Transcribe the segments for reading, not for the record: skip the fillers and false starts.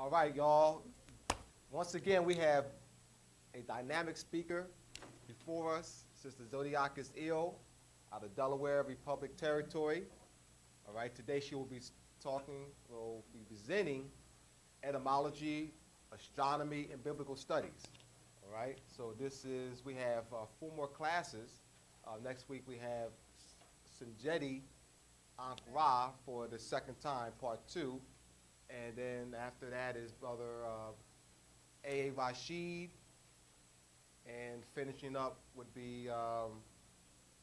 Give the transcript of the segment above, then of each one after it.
All right, y'all. Once again, we have a dynamic speaker before us, Sister Zodeakus El out of Delaware Republic Territory. All right, today she will be presenting etymology, astronomy, and biblical studies. All right, so we have 4 more classes. Next week we have Zodeakus El R.I.P for the second time, part 2. And then after that is Brother A.A. Rashid. And finishing up would be,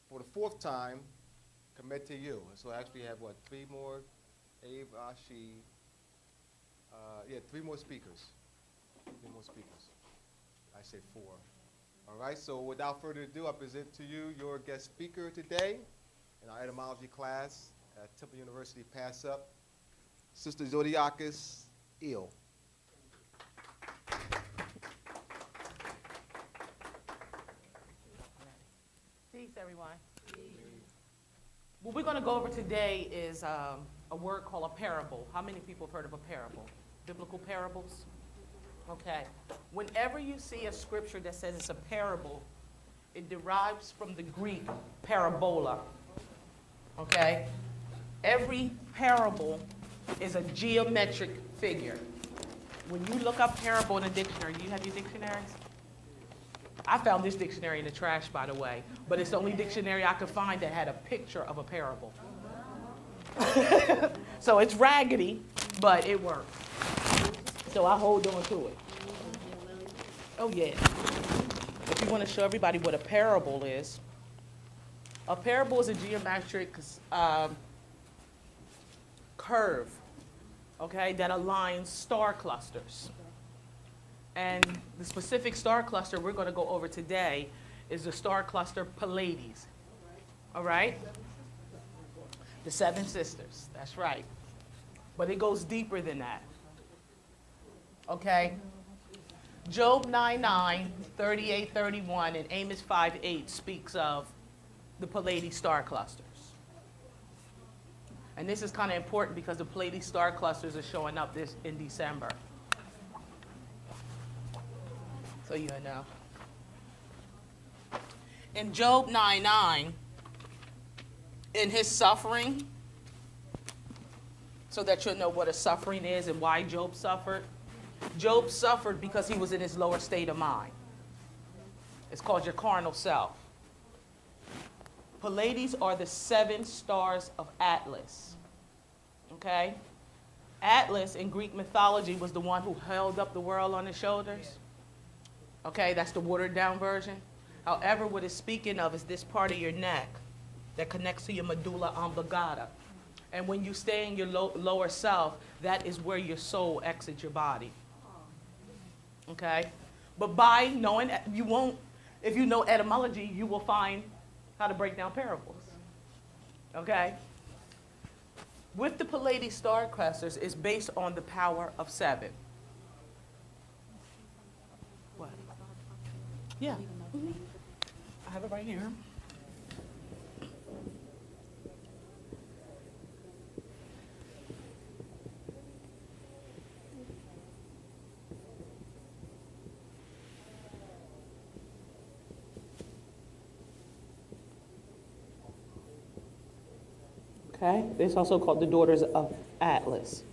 for the 4th time, commit to you. So actually you have, 3 more? A.A. Rashid. 3 more speakers. 3 more speakers. I say 4. All right, so without further ado, I present to you your guest speaker today in our etymology class at Temple University Pass Up, Sister Zodeakus El. Peace, everyone. What we're going to go over today is a word called a parable. How many people have heard of a parable? Biblical parables? Okay. Whenever you see a scripture that says it's a parable, it derives from the Greek parabola. Okay? Every parable is a geometric figure. When you look up parable in a dictionary, do you have your dictionaries? I found this dictionary in the trash, by the way, but it's the only dictionary I could find that had a picture of a parable. So it's raggedy, but it works. So I hold on to it. Oh, yeah. If you want to show everybody what a parable is a geometric curve, okay, that aligns star clusters. And the specific star cluster we're going to go over today is the star cluster Pleiades. All right? The 7 sisters. That's right. But it goes deeper than that. Okay? Job 9:9, 38:31, and Amos 5:8 speaks of the Pleiades star clusters. And this is kind of important because the Pleiades star clusters are showing up in December. So you know. In Job 9:9, in his suffering, so that you'll know what a suffering is and why Job suffered. Job suffered because he was in his lower state of mind. It's called your carnal self. Pleiades are the 7 stars of Atlas. Okay? Atlas in Greek mythology was the one who held up the world on his shoulders. Okay, that's the watered down version. However, what it's speaking of is this part of your neck that connects to your medulla oblongata. And when you stay in your lower self, that is where your soul exits your body. Okay? But by knowing, if you know etymology, you will find how to break down parables. Okay? With the Pleiades star clusters, it's based on the power of 7. What? Yeah. Mm-hmm. I have it right here. Okay, it's also called the daughters of Atlas.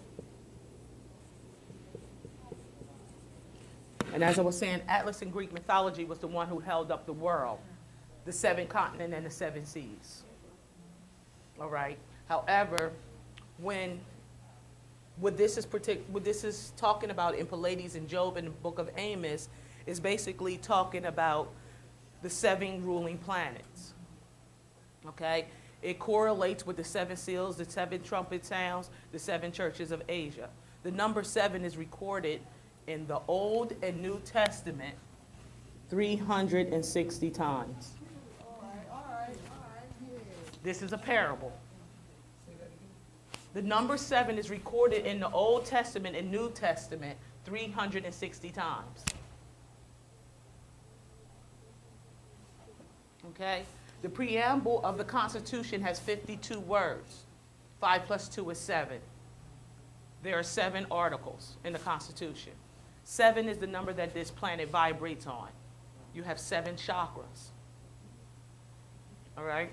And as I was saying, Atlas in Greek mythology was the one who held up the world, the 7 continents and the 7 seas. All right. However, what this is talking about in Pleiades and Job and the book of Amos is basically talking about the 7 ruling planets. Okay. It correlates with the 7 seals, the 7 trumpet sounds, the 7 churches of Asia. The number 7 is recorded in the Old and New Testament 360 times. All right. This is a parable. The number 7 is recorded in the Old Testament and New Testament 360 times. Okay? The preamble of the Constitution has 52 words. 5 plus 2 is 7. there are 7 articles in the Constitution. 7 is the number that this planet vibrates on. You have 7 chakras. All right?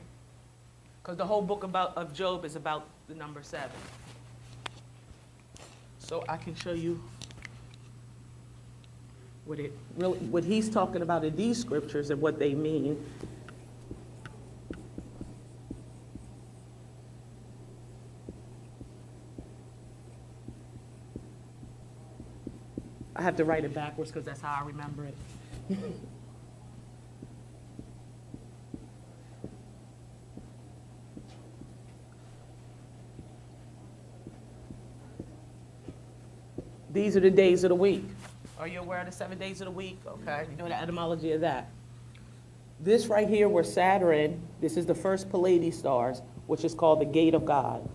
Because the whole book of Job is about the number 7. So I can show you what he's talking about in these scriptures and what they mean. I have to write it backwards because that's how I remember it. These are the days of the week. Are you aware of the 7 days of the week? Okay, you know the etymology of that. This right here, where Saturn, this is the first Pleiades stars, which is called the Gate of God.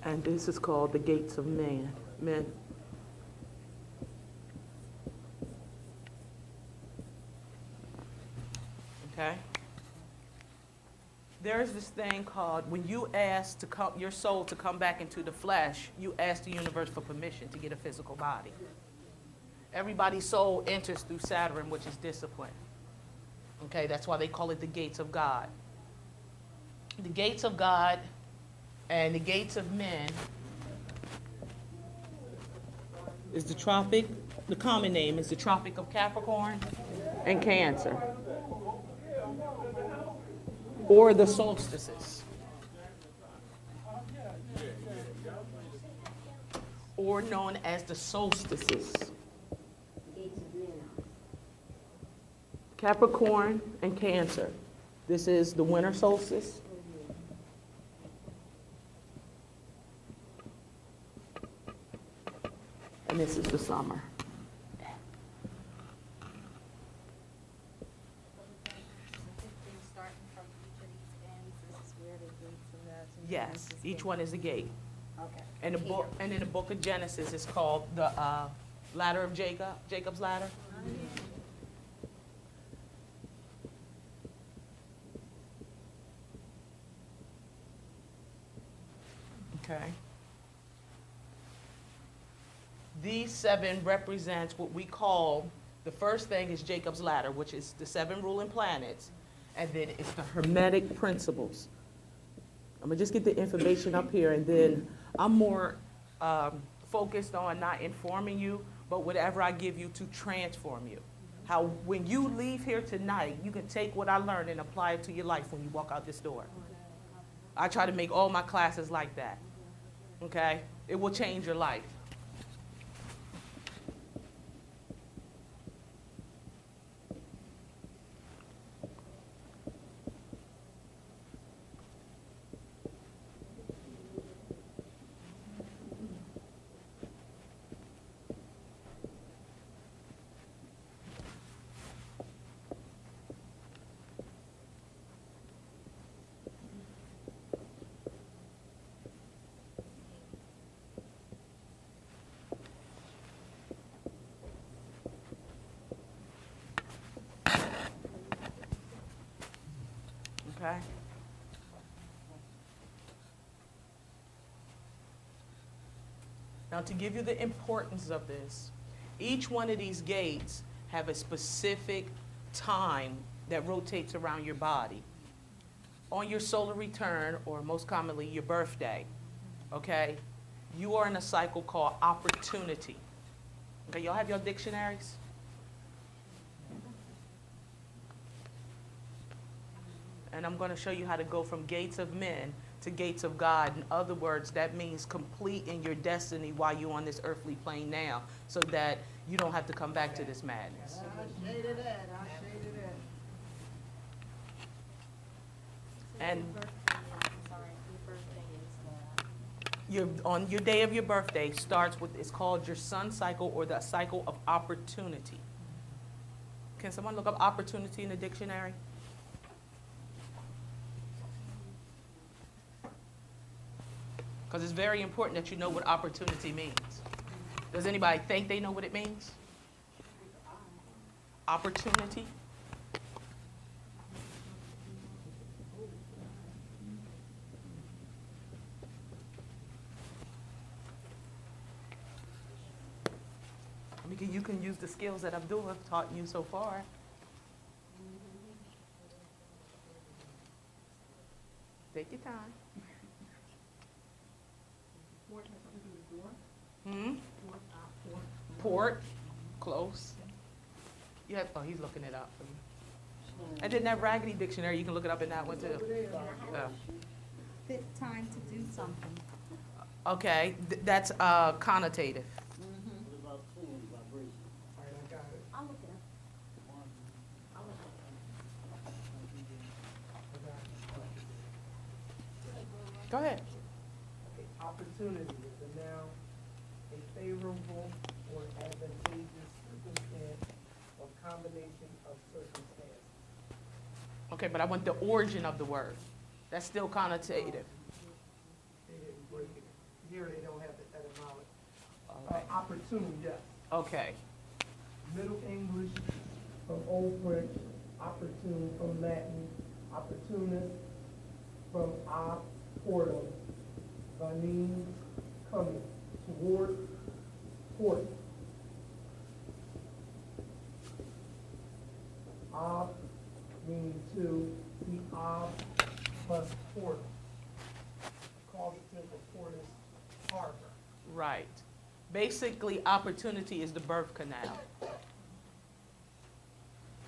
And this is called the Gates of Men. Okay? There's this thing called, when you ask your soul to come back into the flesh, you ask the universe for permission to get a physical body. Everybody's soul enters through Saturn, which is discipline. Okay, that's why they call it the gates of God. The gates of God and the gates of men is the tropic, the common name is the Tropic of Capricorn and Cancer, or the solstices, or known as the solstices. Capricorn and Cancer. This is the winter solstice. And this is the summer. Yes, each one is a gate. Okay. And in the book of Genesis, it's called the ladder of Jacob, Jacob's ladder. Okay. These 7 represents what we call, the first thing is Jacob's ladder, which is the 7 ruling planets, and then it's the Hermetic principles. I'm gonna just get the information up here, and then I'm more focused on not informing you, but whatever I give you to transform you. How when you leave here tonight, you can take what I learned and apply it to your life when you walk out this door. I try to make all my classes like that, okay? It will change your life. Okay? Now, to give you the importance of this, each one of these gates have a specific time that rotates around your body. On your solar return, or most commonly your birthday, okay, you are in a cycle called opportunity. Okay, y'all have your dictionaries? And I'm going to show you how to go from gates of men to gates of God. In other words, that means complete in your destiny while you're on this earthly plane now, so that you don't have to come back to this madness. And on your day of your birthday starts with, it's called your sun cycle, or the cycle of opportunity. Can someone look up opportunity in the dictionary? Because it's very important that you know what opportunity means. Does anybody think they know what it means? Opportunity? Because you can use the skills that Abdullah have taught you so far. Take your time. Port, close. You have, oh, he's looking it up for you. And then that raggedy dictionary, you can look it up in that one too. Fit time to do something. Okay, that's connotative. I'll look it up. Go ahead. Okay, opportunity is a noun, a favorable or advantageous circumstance or combination of circumstances. Okay, but I want the origin of the word. That's still connotative. They didn't break it. Here they don't have the etymology. All right. Opportunity, yes. Okay. Middle English from Old French, opportune from Latin, opportunist from portum, venine, coming, toward, port. Ob, meaning to, the ob plus portum. Causative of port is harbor. Right. Basically, opportunity is the birth canal.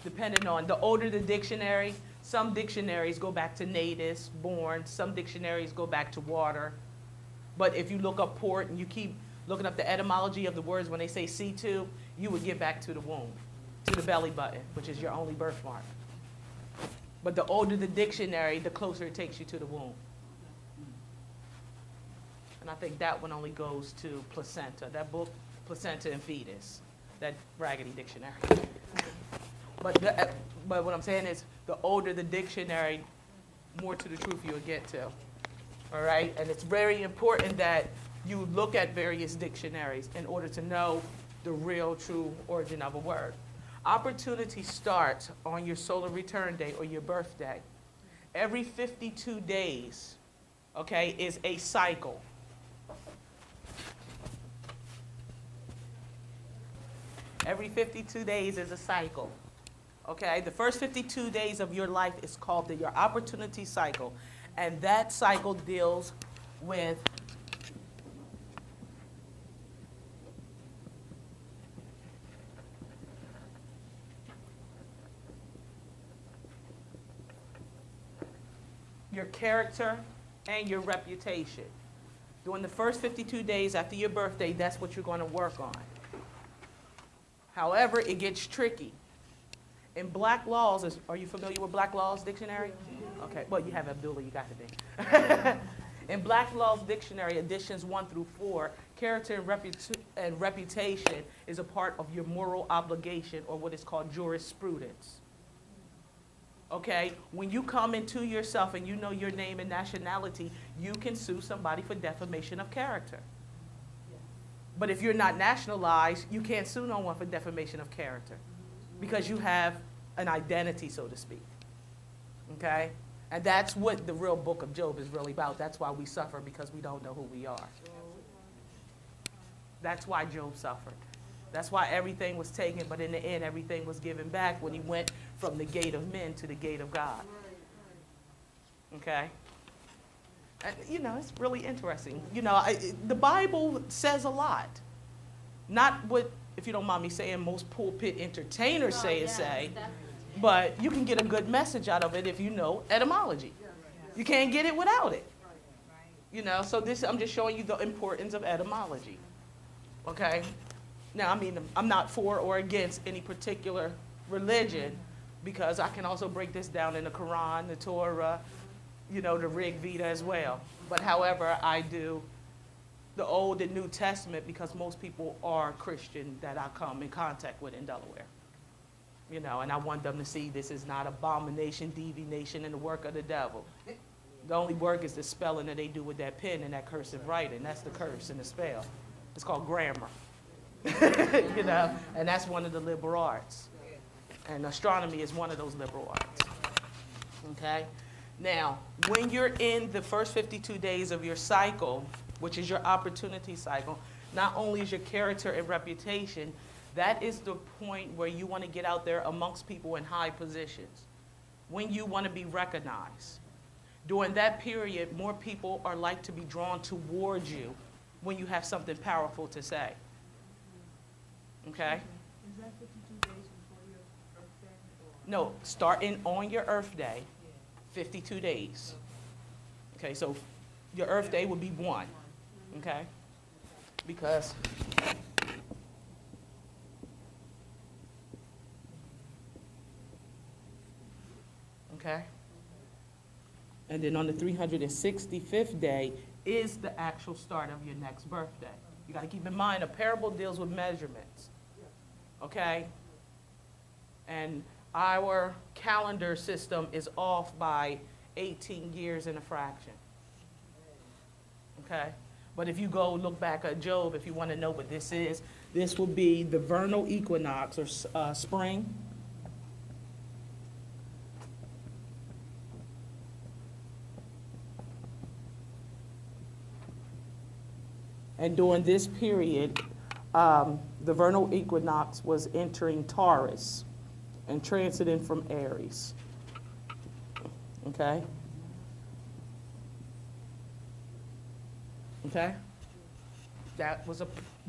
Depending on, the older the dictionary, some dictionaries go back to natus, born, some dictionaries go back to water. But if you look up port and you keep looking up the etymology of the words, when they say C2, you would get back to the womb, to the belly button, which is your only birthmark. But the older the dictionary, the closer it takes you to the womb. And I think that one only goes to placenta, that book, Placenta and Fetus, that raggedy dictionary. But what I'm saying is, the older the dictionary, more to the truth you'll get to, all right? And it's very important that you look at various dictionaries in order to know the real, true origin of a word. Opportunity starts on your solar return day or your birthday. Every 52 days, okay, is a cycle. Every 52 days is a cycle. Okay, the first 52 days of your life is called your opportunity cycle. And that cycle deals with your character and your reputation. During the first 52 days after your birthday, that's what you're going to work on. However, it gets tricky. In Black Laws, are you familiar with Black Laws Dictionary? Okay, well, you have Abdullah, you got to be. In Black Laws Dictionary, editions 1 through 4, character and reputation is a part of your moral obligation, or what is called jurisprudence. Okay, when you come into yourself and you know your name and nationality, you can sue somebody for defamation of character. But if you're not nationalized, you can't sue no one for defamation of character because you have an identity, so to speak. Okay? And that's what the real book of Job is really about. That's why we suffer, because we don't know who we are. That's why Job suffered. That's why everything was taken, but in the end, everything was given back when he went from the gate of men to the gate of God. Okay? And, you know, it's really interesting. You know, the Bible says a lot. Not what, if you don't mind me saying, most pulpit entertainers say, but you can get a good message out of it if you know etymology. You can't get it without it. You know, so this, I'm just showing you the importance of etymology. Okay? Now, I mean, I'm not for or against any particular religion, because I can also break this down in the Quran, the Torah, you know, the Rig Veda as well. But however, I do the Old and New Testament because most people are Christian that I come in contact with in Delaware. You know, and I want them to see this is not abomination, divination, and the work of the devil. The only work is the spelling that they do with that pen and that cursive writing. That's the curse and the spell. It's called grammar. You know, and that's one of the liberal arts. And astronomy is one of those liberal arts. Okay? Now, when you're in the first 52 days of your cycle, which is your opportunity cycle, not only is your character and reputation That is the point where you want to get out there amongst people in high positions, when you want to be recognized. During that period, more people are like to be drawn towards you when you have something powerful to say. Okay? Is that 52 days before your birthday? No, starting on your Earth Day, 52 days. Okay, so your Earth Day would be 1. Okay? Because okay? And then on the 365th day is the actual start of your next birthday. You got to keep in mind, a parable deals with measurements. Okay? And our calendar system is off by 18 years and a fraction. Okay? But if you go look back at Job, if you want to know what this is, this will be the vernal equinox, or spring. And during this period, the vernal equinox was entering Taurus and transiting from Aries. Okay? Okay?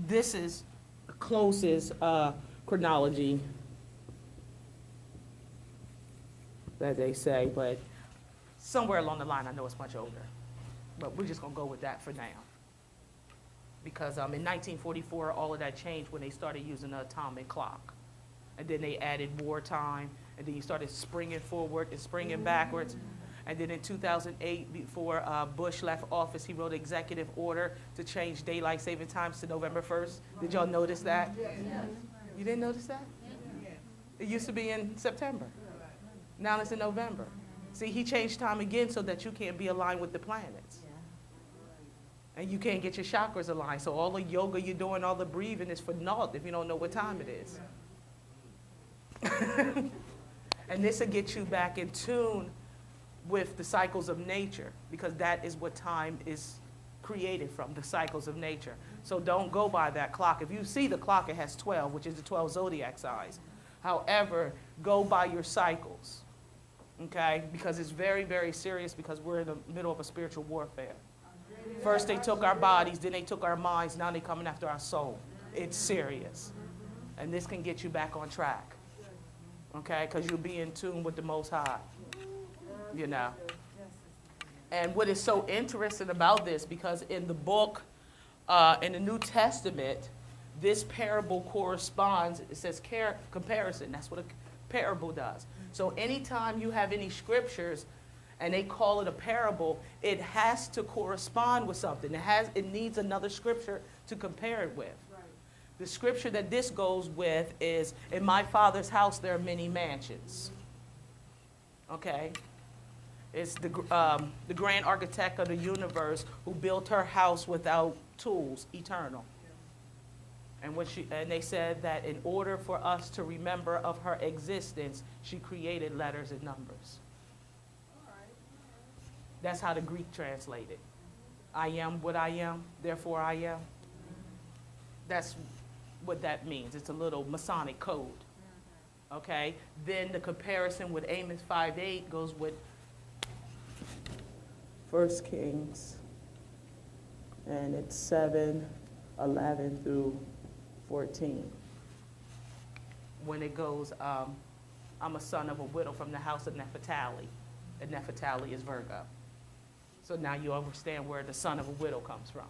This is the closest chronology that they say, but somewhere along the line I know it's much older. But we're just going to go with that for now. Because in 1944, all of that changed when they started using the atomic clock. And then they added wartime, and then you started springing forward and springing backwards. And then in 2008, before Bush left office, he wrote an executive order to change daylight saving times to November 1st. Did y'all notice that? Yes. You didn't notice that? Yeah. It used to be in September. Now it's in November. See, he changed time again so that you can't be aligned with the planets. And you can't get your chakras aligned. So all the yoga you're doing, all the breathing is for naught if you don't know what time it is. And this will get you back in tune with the cycles of nature, because that is what time is created from, the cycles of nature. So don't go by that clock. If you see the clock, it has 12, which is the 12 zodiac signs. However, go by your cycles, okay? Because it's very, very serious, because we're in the middle of a spiritual warfare. First they took our bodies, then they took our minds, now they're coming after our soul. It's serious. And this can get you back on track, okay? Because you'll be in tune with the Most High, you know. And what is so interesting about this, because in the book, in the New Testament, this parable corresponds, it says comparison. That's what a parable does. So anytime you have any scriptures and they call it a parable, it has to correspond with something. It needs another scripture to compare it with. Right. The scripture that this goes with is, in my Father's house there are many mansions. Okay? It's the grand architect of the universe who built her house without tools, eternal. And they said that in order for us to remember of her existence, she created letters and numbers. That's how the Greek translated. I am what I am, therefore I am. That's what that means. It's a little Masonic code. Okay? Then the comparison with Amos 5:8 goes with 1 Kings, and it's 7:11 through 14. When it goes, I'm a son of a widow from the house of Naphtali, and Naphtali is Virgo. So now you understand where the son of a widow comes from.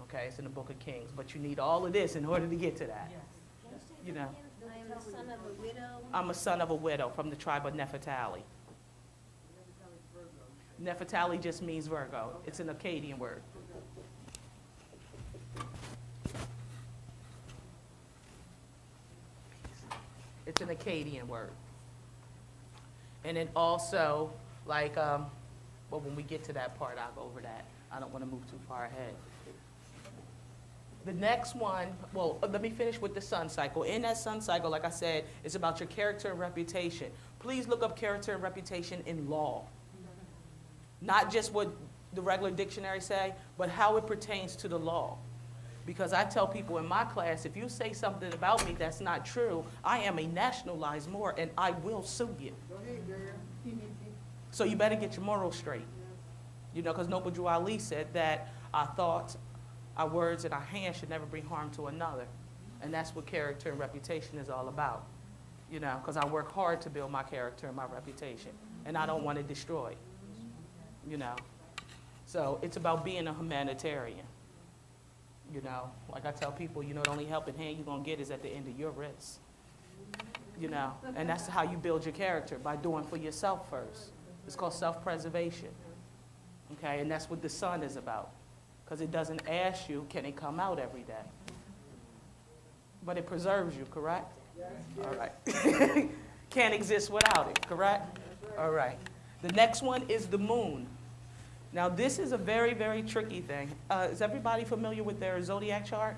Okay, it's in the book of Kings, but you need all of this in order to get to that. Yes. You know, I am the son of a widow. I'm a son of a widow from the tribe of Naphtali. Naphtali just means Virgo. It's an Akkadian word. It's an Akkadian word. And then also, like, well, when we get to that part, I'll go over that. I don't want to move too far ahead. The next one, well, let me finish with the sun cycle. In that sun cycle, like I said, it's about your character and reputation. Please look up character and reputation in law. Not just what the regular dictionary say, but how it pertains to the law. Because I tell people in my class, if you say something about me that's not true, I am a nationalized Moor and I will sue you. Go ahead, girl. So you better get your morals straight. You know, because Noble Drew Ali said that our thoughts, our words, and our hands should never bring harm to another. And that's what character and reputation is all about. You know, because I work hard to build my character and my reputation. And I don't want to destroy it. You know. So it's about being a humanitarian. You know, like I tell people, you know, the only helping hand you're going to get is at the end of your wrist. You know, and that's how you build your character, by doing for yourself first. It's called self-preservation. Okay, and that's what the sun is about. Because it doesn't ask you, can it come out every day? But it preserves you, correct? Yes. All right. Can't exist without it, correct? All right. The next one is the moon. Now, this is a very, very tricky thing. Is everybody familiar with their zodiac chart?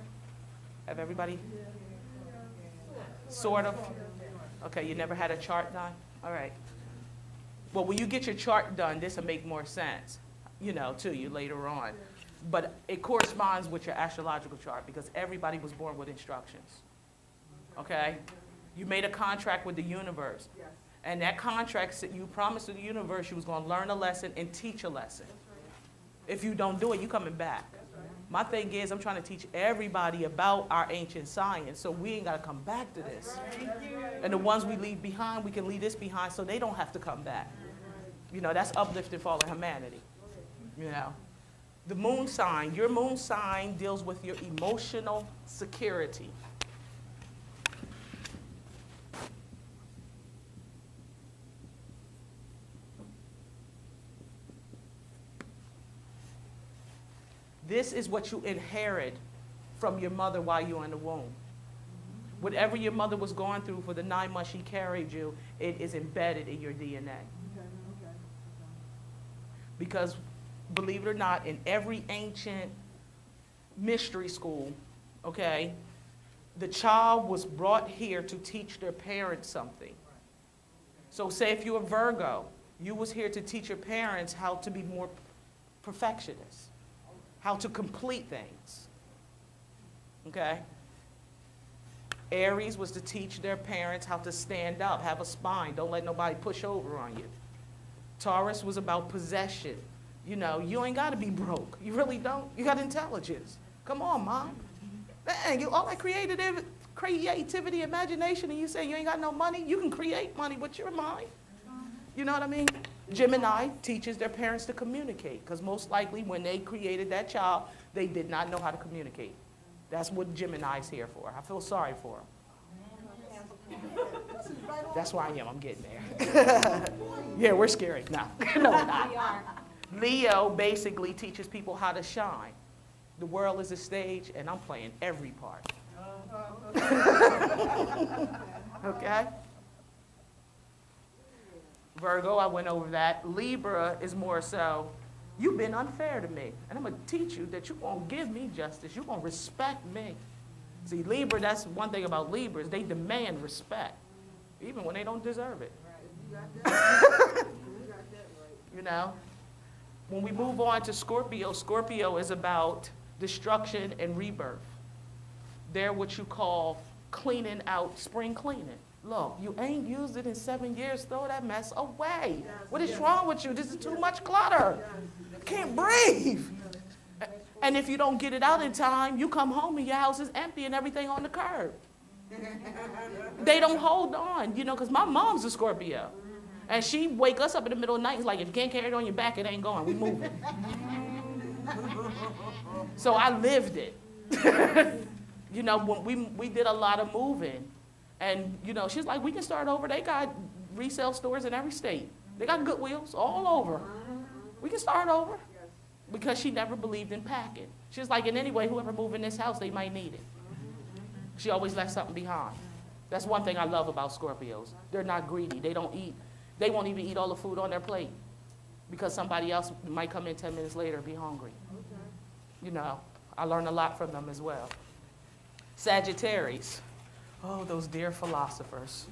Have everybody? Sort of? Okay, you never had a chart done? All right. Well, when you get your chart done, this will make more sense, you know, to you later on. But it corresponds with your astrological chart because everybody was born with instructions. Okay? You made a contract with the universe. Yes. And that contract said you promised to the universe you was going to learn a lesson and teach a lesson. If you don't do it, you coming back. My thing is, I'm trying to teach everybody about our ancient science, so we ain't got to come back to this. And the ones we leave behind, we can leave this behind so they don't have to come back. You know, that's uplifting fallen humanity. You know, the moon sign, your moon sign deals with your emotional security. This is what you inherit from your mother while you're in the womb. Whatever your mother was going through for the 9 months she carried you, it is embedded in your DNA. Because, believe it or not, in every ancient mystery school, okay, the child was brought here to teach their parents something. So say if you're a Virgo, you was here to teach your parents how to be more perfectionists, how to complete things, okay? Aries was to teach their parents how to stand up, have a spine, don't let nobody push over on you. Taurus was about possession. You know, you ain't got to be broke. You really don't. You got intelligence. Come on, Mom. Dang, you all that creativity, imagination, and you say you ain't got no money? You can create money with your mind. You know what I mean? Gemini teaches their parents to communicate, because most likely when they created that child, they did not know how to communicate. That's what Gemini's here for. I feel sorry for them. That's where I am. I'm getting there. Yeah, we're scary. No, no, we're not. Leo basically teaches people how to shine. The world is a stage, and I'm playing every part. Okay? Virgo, I went over that. Libra is more so, you've been unfair to me, and I'm going to teach you that you're going to give me justice. You're going to respect me. See, Libra, that's one thing about Libras. They demand respect, even when they don't deserve it. You know? When we move on to Scorpio, Scorpio is about destruction and rebirth. They're what you call cleaning out, spring cleaning. Look, you ain't used it in 7 years, throw that mess away. What is wrong with you? This is too much clutter. Can't breathe. And if you don't get it out in time, you come home and your house is empty and everything on the curb. They don't hold on, you know, because my mom's a Scorpio. And she wake us up in the middle of the night. It's like, if you can't carry it on your back, it ain't going. We moving. So I lived it. You know, when we did a lot of moving. And, you know, she's like, we can start over. They got resale stores in every state. They got Goodwills all over. We can start over. Because she never believed in packing. She's like, and anyway, whoever move in this house, they might need it. She always left something behind. That's one thing I love about Scorpios. They're not greedy. They don't eat. They won't even eat all the food on their plate because somebody else might come in 10 minutes later and be hungry. You know, I learned a lot from them as well. Sagittarius. Oh, those dear philosophers.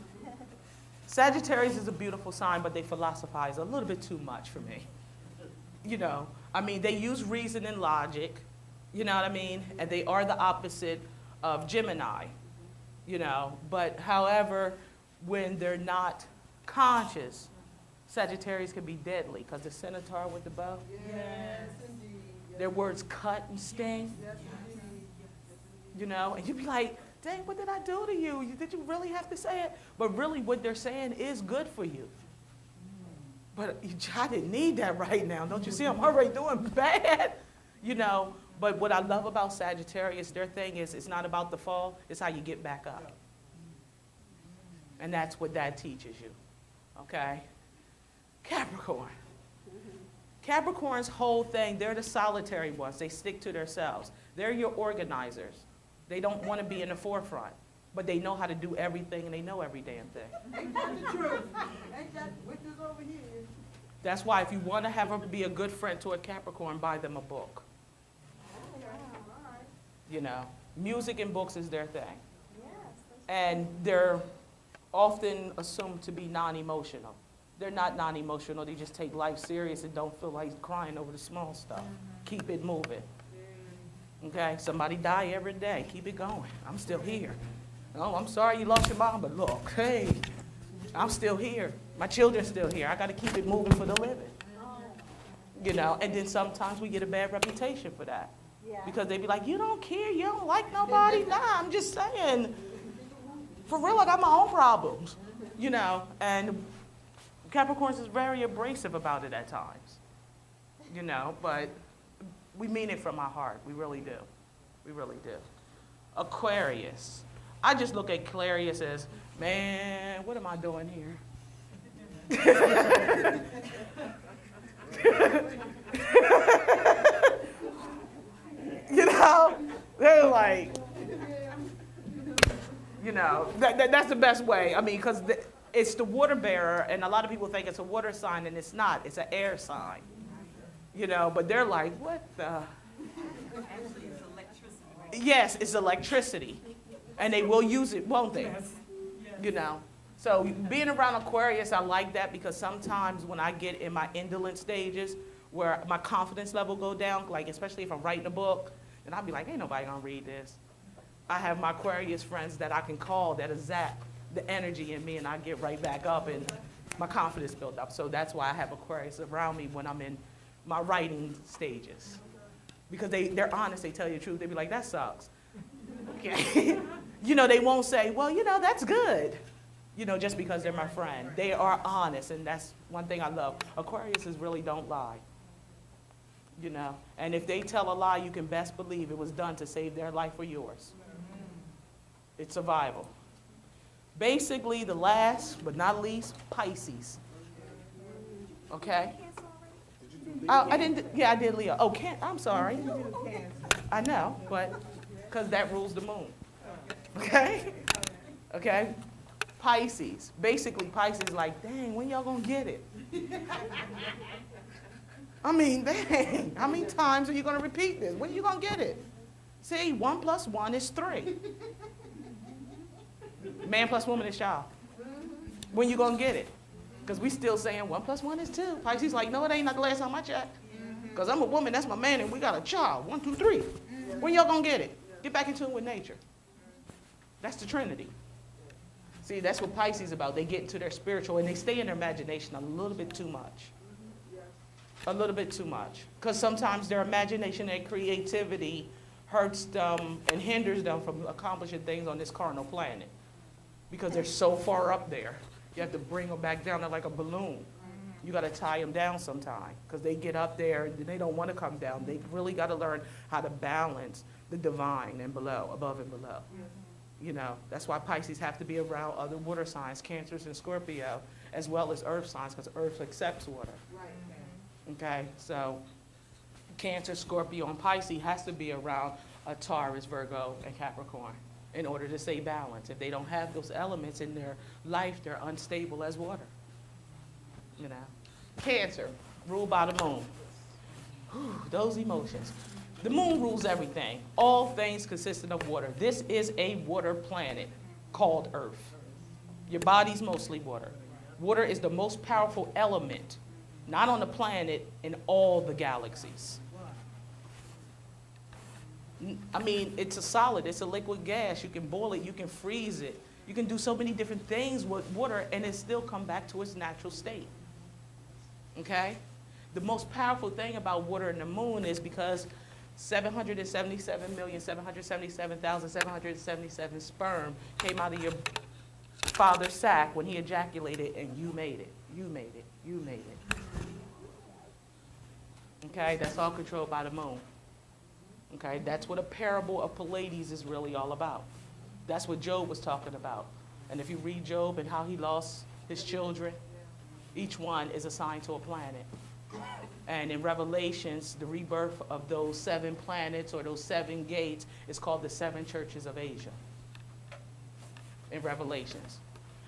Sagittarius is a beautiful sign, but they philosophize a little bit too much for me. You know, I mean, they use reason and logic, You know what I mean? And they are the opposite of Gemini, you know. But however, when they're not conscious, Sagittarius can be deadly because the centaur with the bow. Yes, indeed. Their words cut and sting, Yes, indeed. you know. And you'd be like, dang, what did I do to you? Did you really have to say it? But really what they're saying is good for you. But I didn't need that right now. Don't you see I'm already doing bad? You know, but what I love about Sagittarius, their thing is it's not about the fall, it's how you get back up. And that's what that teaches you, okay? Capricorn. Capricorn's whole thing, they're the solitary ones. They stick to themselves. They're your organizers. They don't want to be in the forefront, but they know how to do everything and they know every damn thing. Ain't that the truth? Ain't that witness over here? That's why if you want to be a good friend to a Capricorn, buy them a book. Okay, all right. You know, music and books is their thing. Yes. And they're often assumed to be non-emotional. They're not non-emotional, they just take life serious and don't feel like crying over the small stuff. Keep it moving. Okay, somebody die every day, keep it going. I'm still here. Oh, I'm sorry you lost your mom, but look, hey, I'm still here. My children's still here. I gotta keep it moving for the living. You know, and then sometimes we get a bad reputation for that. Yeah. Because they be like, you don't care, you don't like nobody. Nah, I'm just saying, for real, I got my own problems. You know, and Capricorns is very abrasive about it at times. You know, but we mean it from our heart. We really do. We really do. Aquarius. I just look at Aquarius as, man, what am I doing here? You know, they're like, you know, that's the best way. I mean, because it's the water bearer, and a lot of people think it's a water sign, and it's not. It's an air sign. You know, but they're like, what the? Actually, it's electricity. Yes, it's electricity. And they will use it, won't they? Yes. You know. So being around Aquarius, I like that because sometimes when I get in my indolent stages where my confidence level go down, like especially if I'm writing a book, and I'll be like, ain't nobody gonna read this. I have my Aquarius friends that I can call that'll zap the energy in me and I get right back up and my confidence built up. So that's why I have Aquarius around me when I'm in my writing stages. Because they're honest, they tell you the truth. They be like, that sucks. Okay. You know, they won't say, well, you know, that's good. You know, just because they're my friend. They are honest, and that's one thing I love. Aquariuses really don't lie. You know, and if they tell a lie, you can best believe it was done to save their life or yours. It's survival. Basically, the last but not least, Pisces. Okay? I didn't, yeah, I did Leo. Oh, I'm sorry. I know, but because that rules the moon. Okay? Okay? Pisces. Basically, Pisces like, dang, when y'all gonna get it? I mean, dang, how many times are you gonna repeat this? When are you gonna get it? See, 1 + 1 is 3. Man plus woman is child. When you gonna get it? Because we still saying 1 + 1 is 2. Pisces like, no, it ain't not the last time I checked. Because I'm a woman, that's my man, and we got a child. 1, 2, 3. When y'all gonna get it? Get back in tune with nature. That's the Trinity. See, that's what Pisces is about. They get into their spiritual, and they stay in their imagination a little bit too much. A little bit too much. Because sometimes their imagination, their creativity hurts them and hinders them from accomplishing things on this carnal planet. Because they're so far up there. You have to bring them back down. They're like a balloon. You got to tie them down sometime. Because they get up there and they don't want to come down. They really got to learn how to balance the divine and below, above and below. You know, that's why Pisces have to be around other water signs, Cancers and Scorpio, as well as earth signs, because earth accepts water. Okay, so Cancer, Scorpio, and Pisces has to be around a Taurus, Virgo, and Capricorn in order to stay balanced. If they don't have those elements in their life, they're unstable as water. You know, Cancer, ruled by the moon. Whew, those emotions. The moon rules everything. All things consistent of water. This is a water planet called Earth. Your body's mostly water. Water is the most powerful element, not on the planet, in all the galaxies. I mean, it's a solid, it's a liquid gas. You can boil it, you can freeze it. You can do so many different things with water and it still come back to its natural state. Okay? The most powerful thing about water and the moon is because 777,777,777 sperm came out of your father's sac when he ejaculated and you made it. You made it. You made it. Okay? That's all controlled by the moon. Okay? That's what a parable of Pleiades is really all about. That's what Job was talking about. And if you read Job and how he lost his children, each one is assigned to a planet. And in Revelations, the rebirth of those 7 planets or those 7 gates is called the 7 churches of Asia in Revelations.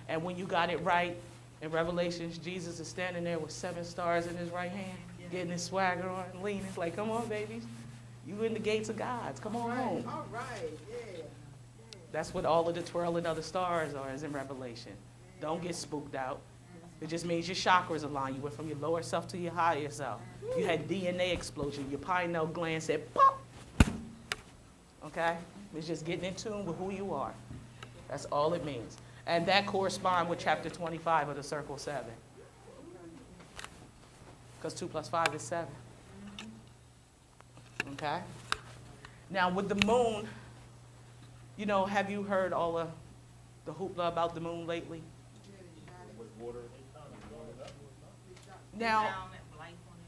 And when you got it right, in Revelations, Jesus is standing there with 7 stars in his right hand, getting his swagger on, leaning, like, come on, babies. You in the gates of God's. Come on home. All right, yeah. That's what all of the twirling of the stars are, is in Revelation. Don't get spooked out. It just means your chakras align. You went from your lower self to your higher self. You had DNA explosion. Your pineal gland said, pop. Okay? It's just getting in tune with who you are. That's all it means. And that corresponds with chapter 25 of the Circle 7. Because 2 plus 5 is 7. Okay? Now, with the moon, you know, have you heard all of the hoopla about the moon lately? Now,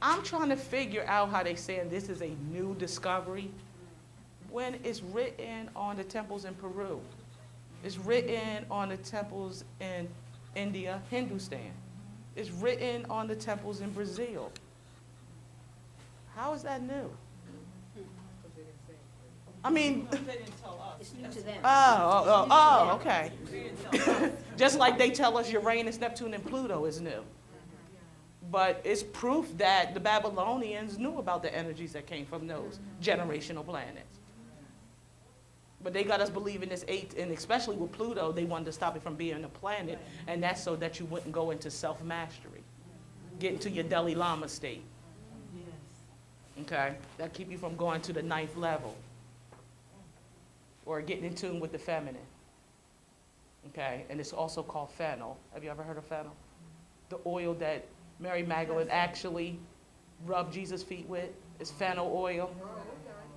I'm trying to figure out how they saying this is a new discovery when it's written on the temples in Peru. It's written on the temples in India, Hindustan. It's written on the temples in Brazil. How is that new? I mean, They didn't tell us. It's new to them. Okay. They didn't tell us. Just like they tell us Uranus, Neptune, and Pluto is new. But it's proof that the Babylonians knew about the energies that came from those generational planets. But they got us believing this and especially with Pluto, they wanted to stop it from being a planet, and that's so that you wouldn't go into self-mastery, get into your Dalai Lama state. Okay? That keep you from going to the 9th level or getting in tune with the feminine. Okay? And it's also called fennel. Have you ever heard of fennel? The oil that Mary Magdalene actually rubbed Jesus' feet with is fennel oil.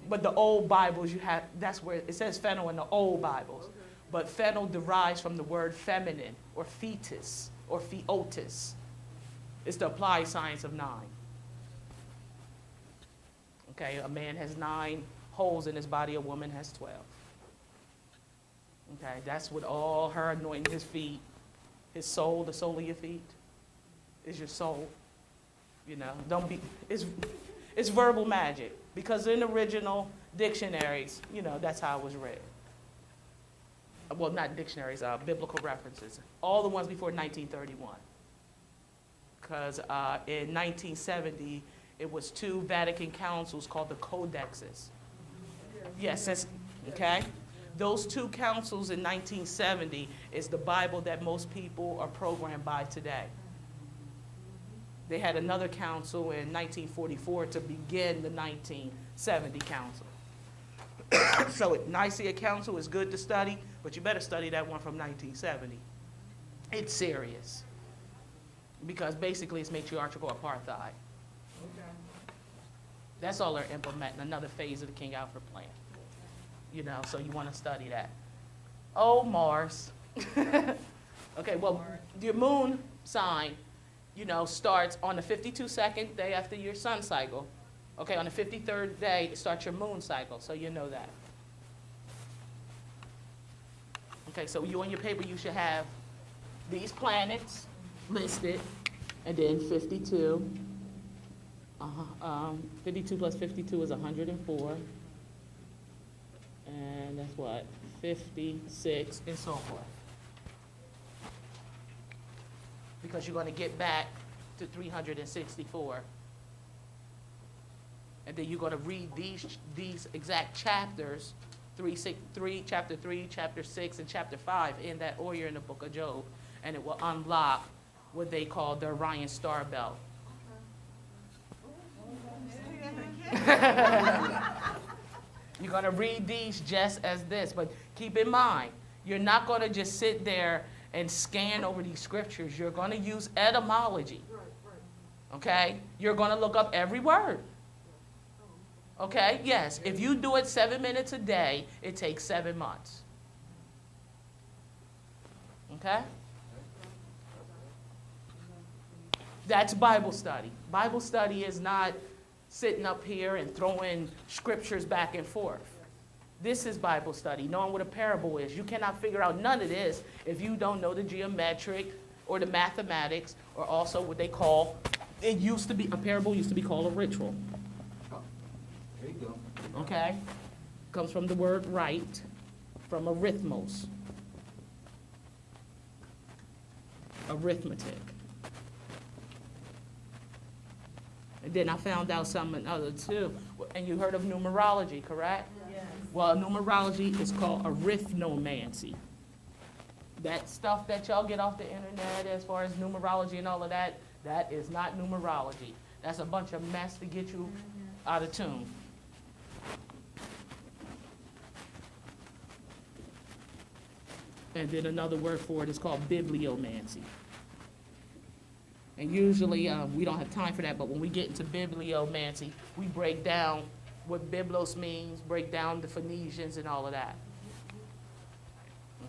But the old Bibles, you have, that's where it says fennel in the old Bibles. But fennel derives from the word feminine or fetus or feotis. It's the applied science of 9. Okay, a man has 9 holes in his body, a woman has 12. Okay, that's what all her anointing his feet, his soul, the sole of your feet is your soul. You know, don't be, it's verbal magic. Because in original dictionaries, you know, that's how it was read. Well, not dictionaries, biblical references. All the ones before 1931. Because in 1970, it was 2 Vatican councils called the Codexes. Yes, okay? Those 2 councils in 1970 is the Bible that most people are programmed by today. They had another council in 1944 to begin the 1970 council. So Nicaea Council is good to study, but you better study that one from 1970. It's serious. Because basically it's matriarchal apartheid. That's all they're implementing, another phase of the King Alfred plan. You know, so you want to study that. Oh, Mars. Okay, well, your moon sign, you know, starts on the 52nd day after your sun cycle. Okay, on the 53rd day, it starts your moon cycle, so you know that. Okay, so you on your paper, you should have these planets listed, and then 52. 52 plus 52 is 104. And that's what? 56, and so forth. Because you're going to get back to 364. And then you're going to read these exact chapters, chapter 3, chapter 6, and chapter 5 in that order in the book of Job. And it will unlock what they call the Orion Star Belt. You're going to read these just as this, but keep in mind, you're not going to just sit there and scan over these scriptures. You're going to use etymology. Okay? You're going to look up every word. Okay? Yes. If you do it 7 minutes a day, it takes 7 months. Okay? That's Bible study. Bible study is not sitting up here and throwing scriptures back and forth. This is Bible study, knowing what a parable is. You cannot figure out none of this if you don't know the geometric or the mathematics, or also what they call, it used to be, a parable used to be called a ritual. There you go. Okay? Comes from the word right, from arithmos. Arithmetic. And then I found out something other too. And you heard of numerology, correct? Yes. Well, numerology is called arithnomancy. That stuff that y'all get off the internet as far as numerology and all of that, that is not numerology. That's a bunch of mess to get you out of tune. And then another word for it is called bibliomancy. And usually we don't have time for that, but when we get into bibliomancy, we break down what biblos means, break down the Phoenicians and all of that.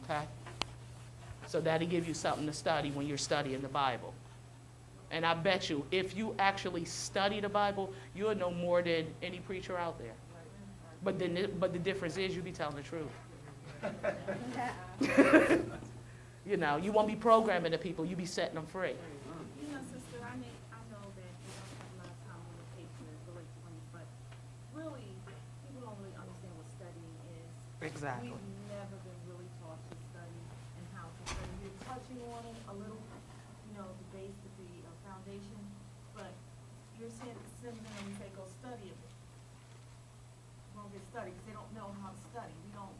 Okay? So that'll give you something to study when you're studying the Bible. And I bet you, if you actually study the Bible, you'll know more than any preacher out there. But the difference is you'll be telling the truth. You know, you won't be programming the people, you be setting them free. You know, sister, I know that you don't have a lot of time on the paper and the late 20s, but really, people don't really understand what studying is. Exactly. We've never been really taught to study and how to study. You're touching on it a little, you know, the base, the foundation, but you're sitting there and you say, go study it. Won't get studied because they don't know how to study. We don't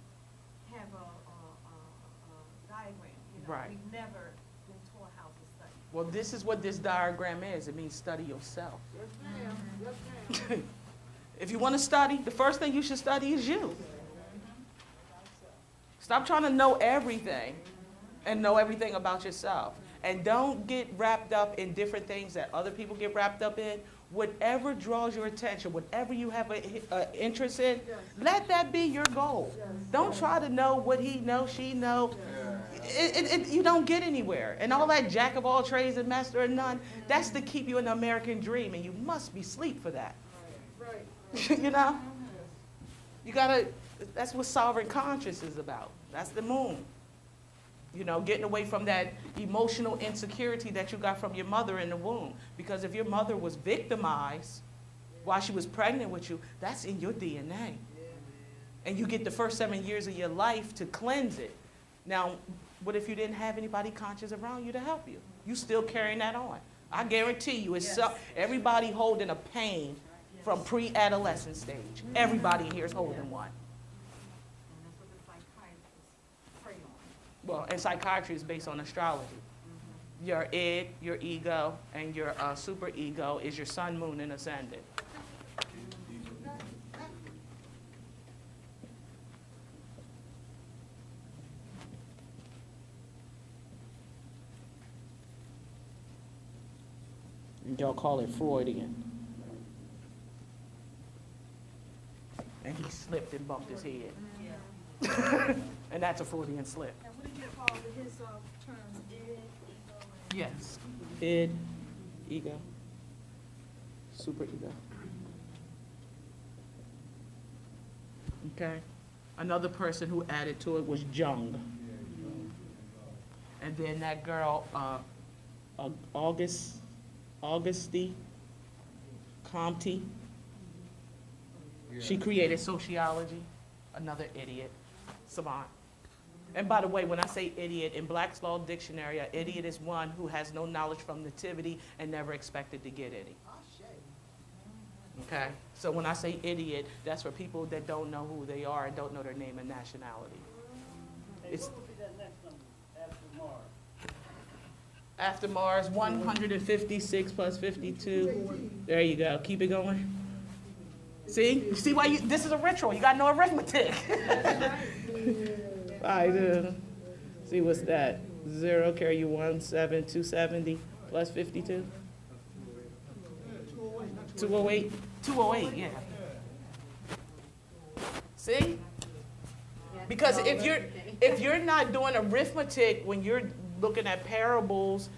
have a diagram, you know. Right. We've never been taught how to study. Well, this is what this diagram is. It means study yourself. Yes, ma'am. Yes, ma'am. If you want to study, the first thing you should study is you. Stop trying to know everything and know everything about yourself. And don't get wrapped up in different things that other people get wrapped up in. Whatever draws your attention, whatever you have an interest in, let that be your goal. Don't try to know what he knows, she knows. You don't get anywhere. And all that jack of all trades and master of none, that's to keep you in the American dream, and you must be asleep for that. Right. You know? You gotta, that's what sovereign conscience is about. That's the moon. You know, getting away from that emotional insecurity that you got from your mother in the womb. Because if your mother was victimized while she was pregnant with you, that's in your DNA. And you get the first 7 years of your life to cleanse it. Now, what if you didn't have anybody conscious around you to help you? You still carrying that on. I guarantee you, it's everybody holding a pain from pre-adolescent stage. Everybody in here is holding one. And that's what the psychiatrists prey on. Well, and psychiatry is based on astrology. Your id, your ego, and your superego is your sun, moon, and ascendant. Y'all call it Freudian. And he slipped and bumped his head. Yeah. And that's a Freudian slip. And what did you call his terms? Id, ego, and... Yes. Id, ego, superego. Okay. Another person who added to it was Jung. And then that girl, Auguste Comte. She created sociology. Another idiot, savant. And by the way, when I say idiot, in Black's Law Dictionary, an idiot is one who has no knowledge from nativity and never expected to get any. Okay? So when I say idiot, that's for people that don't know who they are and don't know their name and nationality. It's after Mars, 156 plus 52. There you go. Keep it going. See? You see why this is a ritual. You got no arithmetic. See, what's that? 0, carry you 1, 7, 270 plus 52? 208? 208, yeah. See? Because if you're not doing arithmetic when you're looking at parables,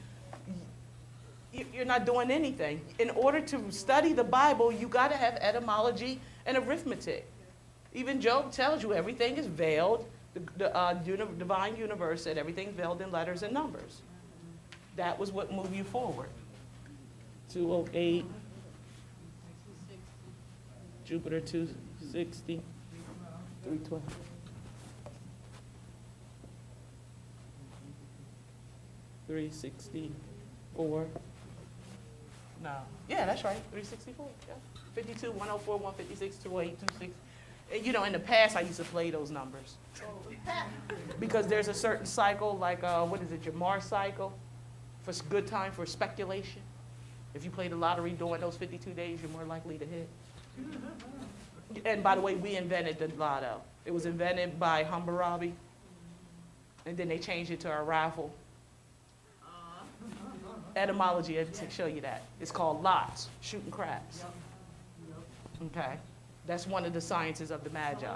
you're not doing anything. In order to study the Bible, you got to have etymology and arithmetic. Even Job tells you everything is veiled. The divine universe said everything's veiled in letters and numbers. That was what moved you forward. 208, Jupiter 260, 312. 364. No. Yeah, that's right. 364. Yeah. 52, 104, 156, 208, 26. And, you know, in the past, I used to play those numbers. Because there's a certain cycle, like, what is it, your Mars cycle? For good time for speculation. If you play the lottery during those 52 days, you're more likely to hit. And by the way, we invented the lotto. It was invented by Hammurabi. And then they changed it to a raffle. Etymology, I can show you that. It's called lots, shooting craps. Okay? That's one of the sciences of the Magi. They did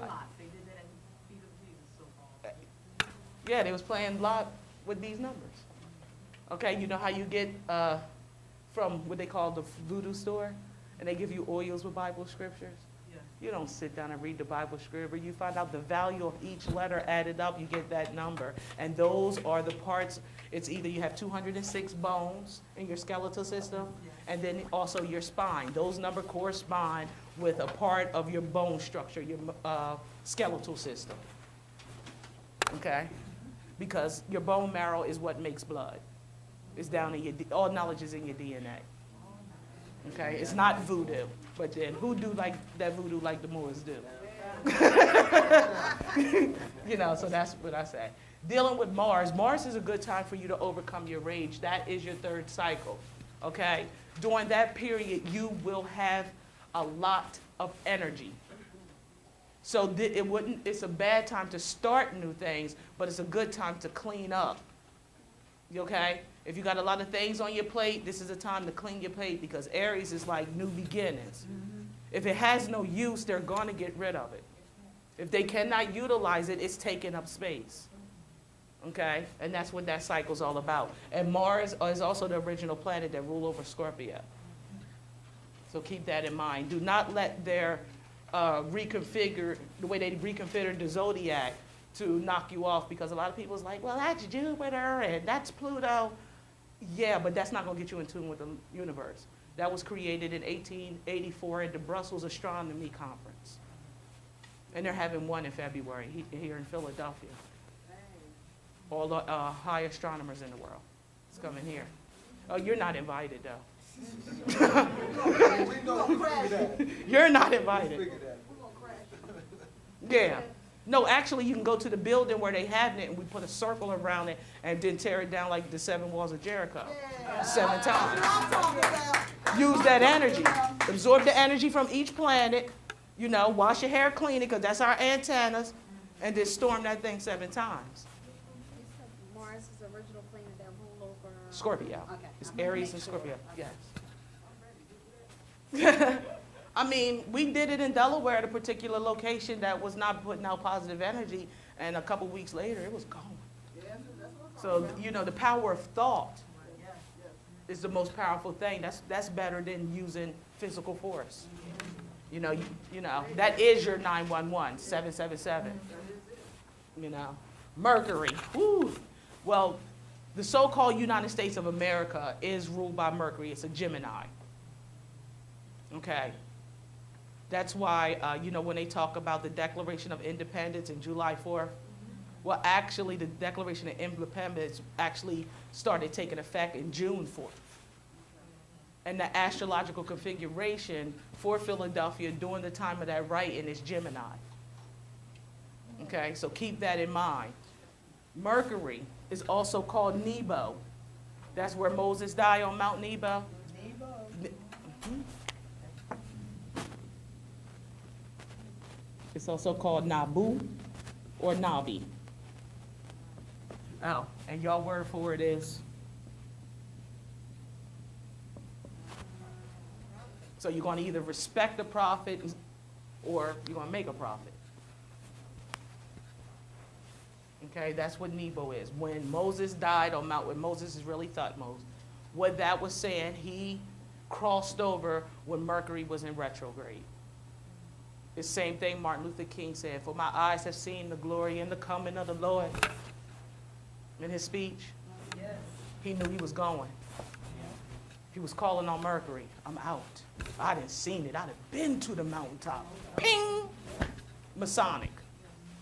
that at the feet of Jesus, so-called. Yeah, they was playing lot with these numbers. Okay, you know how you get from what they call the voodoo store, and they give you oils with Bible scriptures? Yeah. You don't sit down and read the Bible scripture. You find out the value of each letter added up, you get that number. And those are the parts, it's either you have 206 bones in your skeletal system, and then also your spine. Those numbers correspond with a part of your bone structure, your skeletal system. Okay? Because your bone marrow is what makes blood. It's down in your, all knowledge is in your DNA. Okay? It's not voodoo, but then who do like that voodoo like the Moors do? You know, so that's what I say. Dealing with Mars, Mars is a good time for you to overcome your rage. That is your third cycle, okay? During that period, you will have a lot of energy. So it's a bad time to start new things, but it's a good time to clean up, okay? If you got a lot of things on your plate, this is a time to clean your plate because Aries is like new beginnings. If it has no use, they're going to get rid of it. If they cannot utilize it, it's taking up space. Okay? And that's what that cycle's all about. And Mars is also the original planet that rule over Scorpio. So keep that in mind. Do not let their reconfigure, the way they reconfigured the zodiac to knock you off, because a lot of people's like, well, that's Jupiter and that's Pluto. Yeah, but that's not going to get you in tune with the universe. That was created in 1884 at the Brussels Astronomy Conference. And they're having one in February here in Philadelphia. All the high astronomers in the world. It's coming here. Oh, you're not invited, though. You're not invited. Yeah. No, actually, you can go to the building where they have it, and we put a circle around it and then tear it down like the 7 walls of Jericho. 7 times. Use that energy. Absorb the energy from each planet. You know, wash your hair, clean it, because that's our antennas, and then storm that thing 7 times. Mars is the original planet that ruled over Scorpio. Okay. It's Aries and Scorpio. Yes. I mean, we did it in Delaware at a particular location that was not putting out positive energy, and a couple weeks later, it was gone. So, you know, the power of thought is the most powerful thing. That's better than using physical force. You know, that is your 911, 777. You know, Mercury. Woo. Well, the so-called United States of America is ruled by Mercury. It's a Gemini. Okay. That's why, you know, when they talk about the Declaration of Independence in July 4th, well, actually, the Declaration of Independence actually started taking effect in June 4th. And the astrological configuration for Philadelphia during the time of that writing is Gemini. Okay, so keep that in mind. Mercury is also called Nebo. That's where Moses died on Mount Nebo. It's also called Nabu or Nabi. Oh, and your word for it is? So you're going to either respect the prophet or you're going to make a prophet. Okay, that's what Nebo is. When Moses died on Mount, when Moses is really Thutmose, what that was saying, he crossed over when Mercury was in retrograde. The same thing Martin Luther King said, "For my eyes have seen the glory and the coming of the Lord." In his speech, Yes. he knew he was going. He was calling on Mercury. I'm out. I didn't seen it. I'd have been to the mountaintop. Ping! Masonic.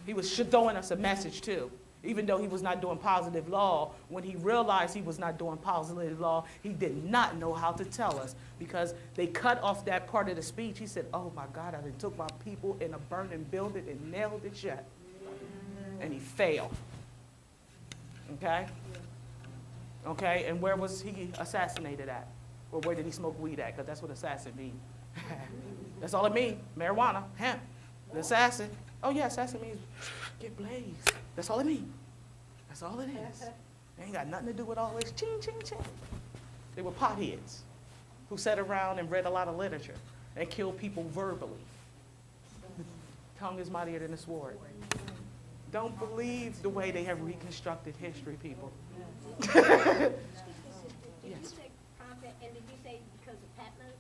He was throwing us a message too. Even though he was not doing positive law, when he realized he was not doing positive law, he did not know how to tell us because they cut off that part of the speech. He said, "Oh my God, I done took my people in a burning building and nailed it shut." And he failed. Okay? Okay, and where was he assassinated at? Or where did he smoke weed at? Because that's what assassin means. That's all it means. Marijuana, hemp, the assassin. Oh yeah, assassin means get blazed. That's all it means. That's all it is. It ain't got nothing to do with all this ching, ching, ching. They were potheads who sat around and read a lot of literature and killed people verbally. Tongue is mightier than the sword. Don't believe the way they have reconstructed history, people. Did you say prophet, and did you say because of Patmos?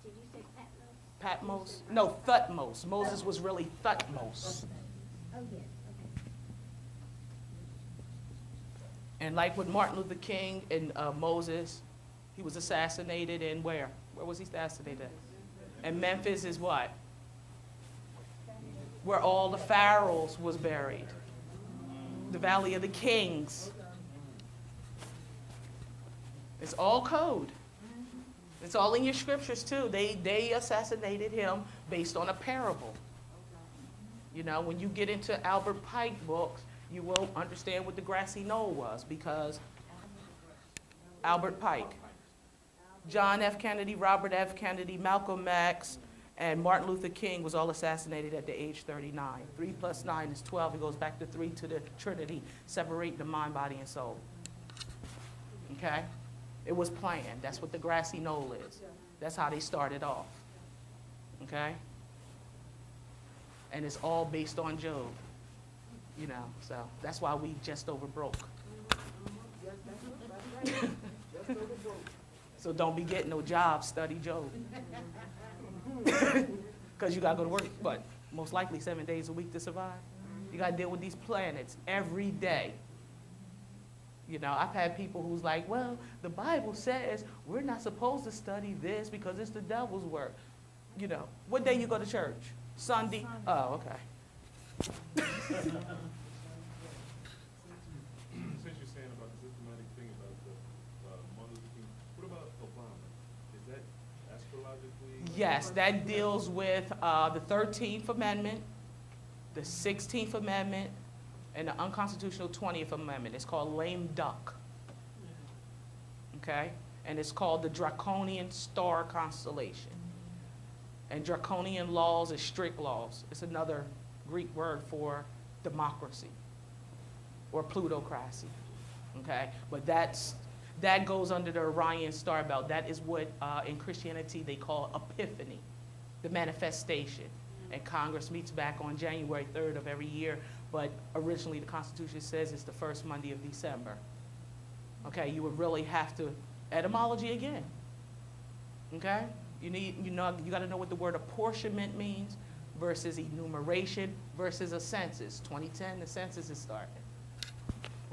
Did you say Patmos? Patmos? No, Thutmose. Moses was really Thutmose. Oh, yes, okay. And like with Martin Luther King and Moses, he was assassinated in where? Where was he assassinated? And Memphis is what? Where all the pharaohs was buried. The Valley of the Kings. It's all code. It's all in your scriptures too. They assassinated him based on a parable. You know, when you get into Albert Pike books, you will understand what the grassy knoll was because Albert Pike, John F. Kennedy, Robert F. Kennedy, Malcolm X, and Martin Luther King was all assassinated at the age 39. 3 plus 9 is 12. It goes back to 3 to the Trinity, separating the mind, body, and soul. Okay? It was planned. That's what the grassy knoll is. That's how they started off. Okay? And it's all based on Job. You know, so that's why we just over broke. So don't be getting no job, study Job. Because you got to go to work, but most likely 7 days a week to survive. You got to deal with these planets every day. You know, I've had people who's like, well, the Bible says we're not supposed to study this because it's the devil's work. You know, what day you go to church? Sunday? Oh, okay. Since you're saying about the systematic thing about the Martin Luther King, what about Obama? Is that astrologically? Yes, that deals with the 13th Amendment, the 16th Amendment, and the unconstitutional 20th Amendment. It's called lame duck. Okay? And it's called the draconian star constellation. And draconian laws is strict laws. It's another Greek word for democracy or plutocracy. Okay? But that goes under the Orion star belt. That is what in Christianity they call epiphany, the manifestation. And Congress meets back on January 3rd of every year, but originally the Constitution says it's the first Monday of December. Okay, you would really have to, etymology again. Okay? You got to know what the word apportionment means versus enumeration versus a census. 2010, the census is starting.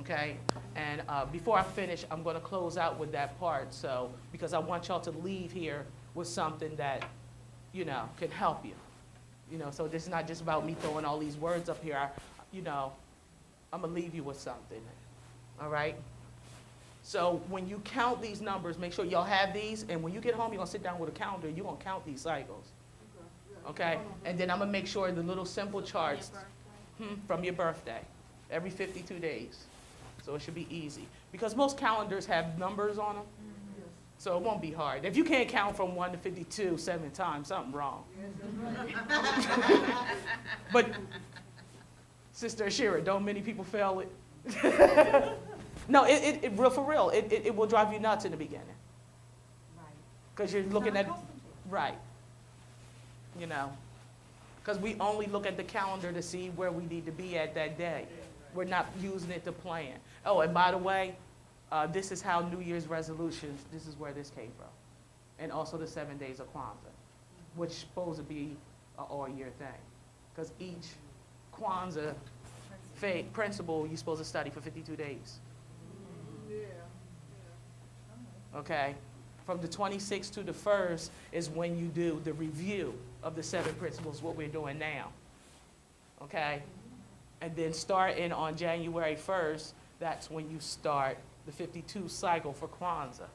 Okay, and before I finish, I'm going to close out with that part. So, because I want y'all to leave here with something that, you know, can help you. You know, so this is not just about me throwing all these words up here. I'm gonna leave you with something. All right. So when you count these numbers, make sure y'all have these, and when you get home, you're gonna sit down with a calendar. You're gonna count these cycles. Okay, and then I'm gonna make sure the little simple charts from your birthday, every 52 days. So it should be easy. Because most calendars have numbers on them. So it won't be hard. If you can't count from 1 to 52 7 times, something wrong. But, Sister Ashira, don't many people fail it? No, for real, it will drive you nuts in the beginning. Right. Because you're looking at, Not accustomed to it. right, you know. Because we only look at the calendar to see where we need to be at that day. We're not using it to plan. Oh, and by the way, this is how New Year's resolutions, this is where this came from. And also the 7 days of Kwanzaa, which is supposed to be an all-year thing. Because each Kwanzaa principle you're supposed to study for 52 days. Okay? From the 26th to the 1st is when you do the review of the 7 principles, what we're doing now. Okay? And then starting on January 1st, that's when you start the 52 cycle for Kwanzaa.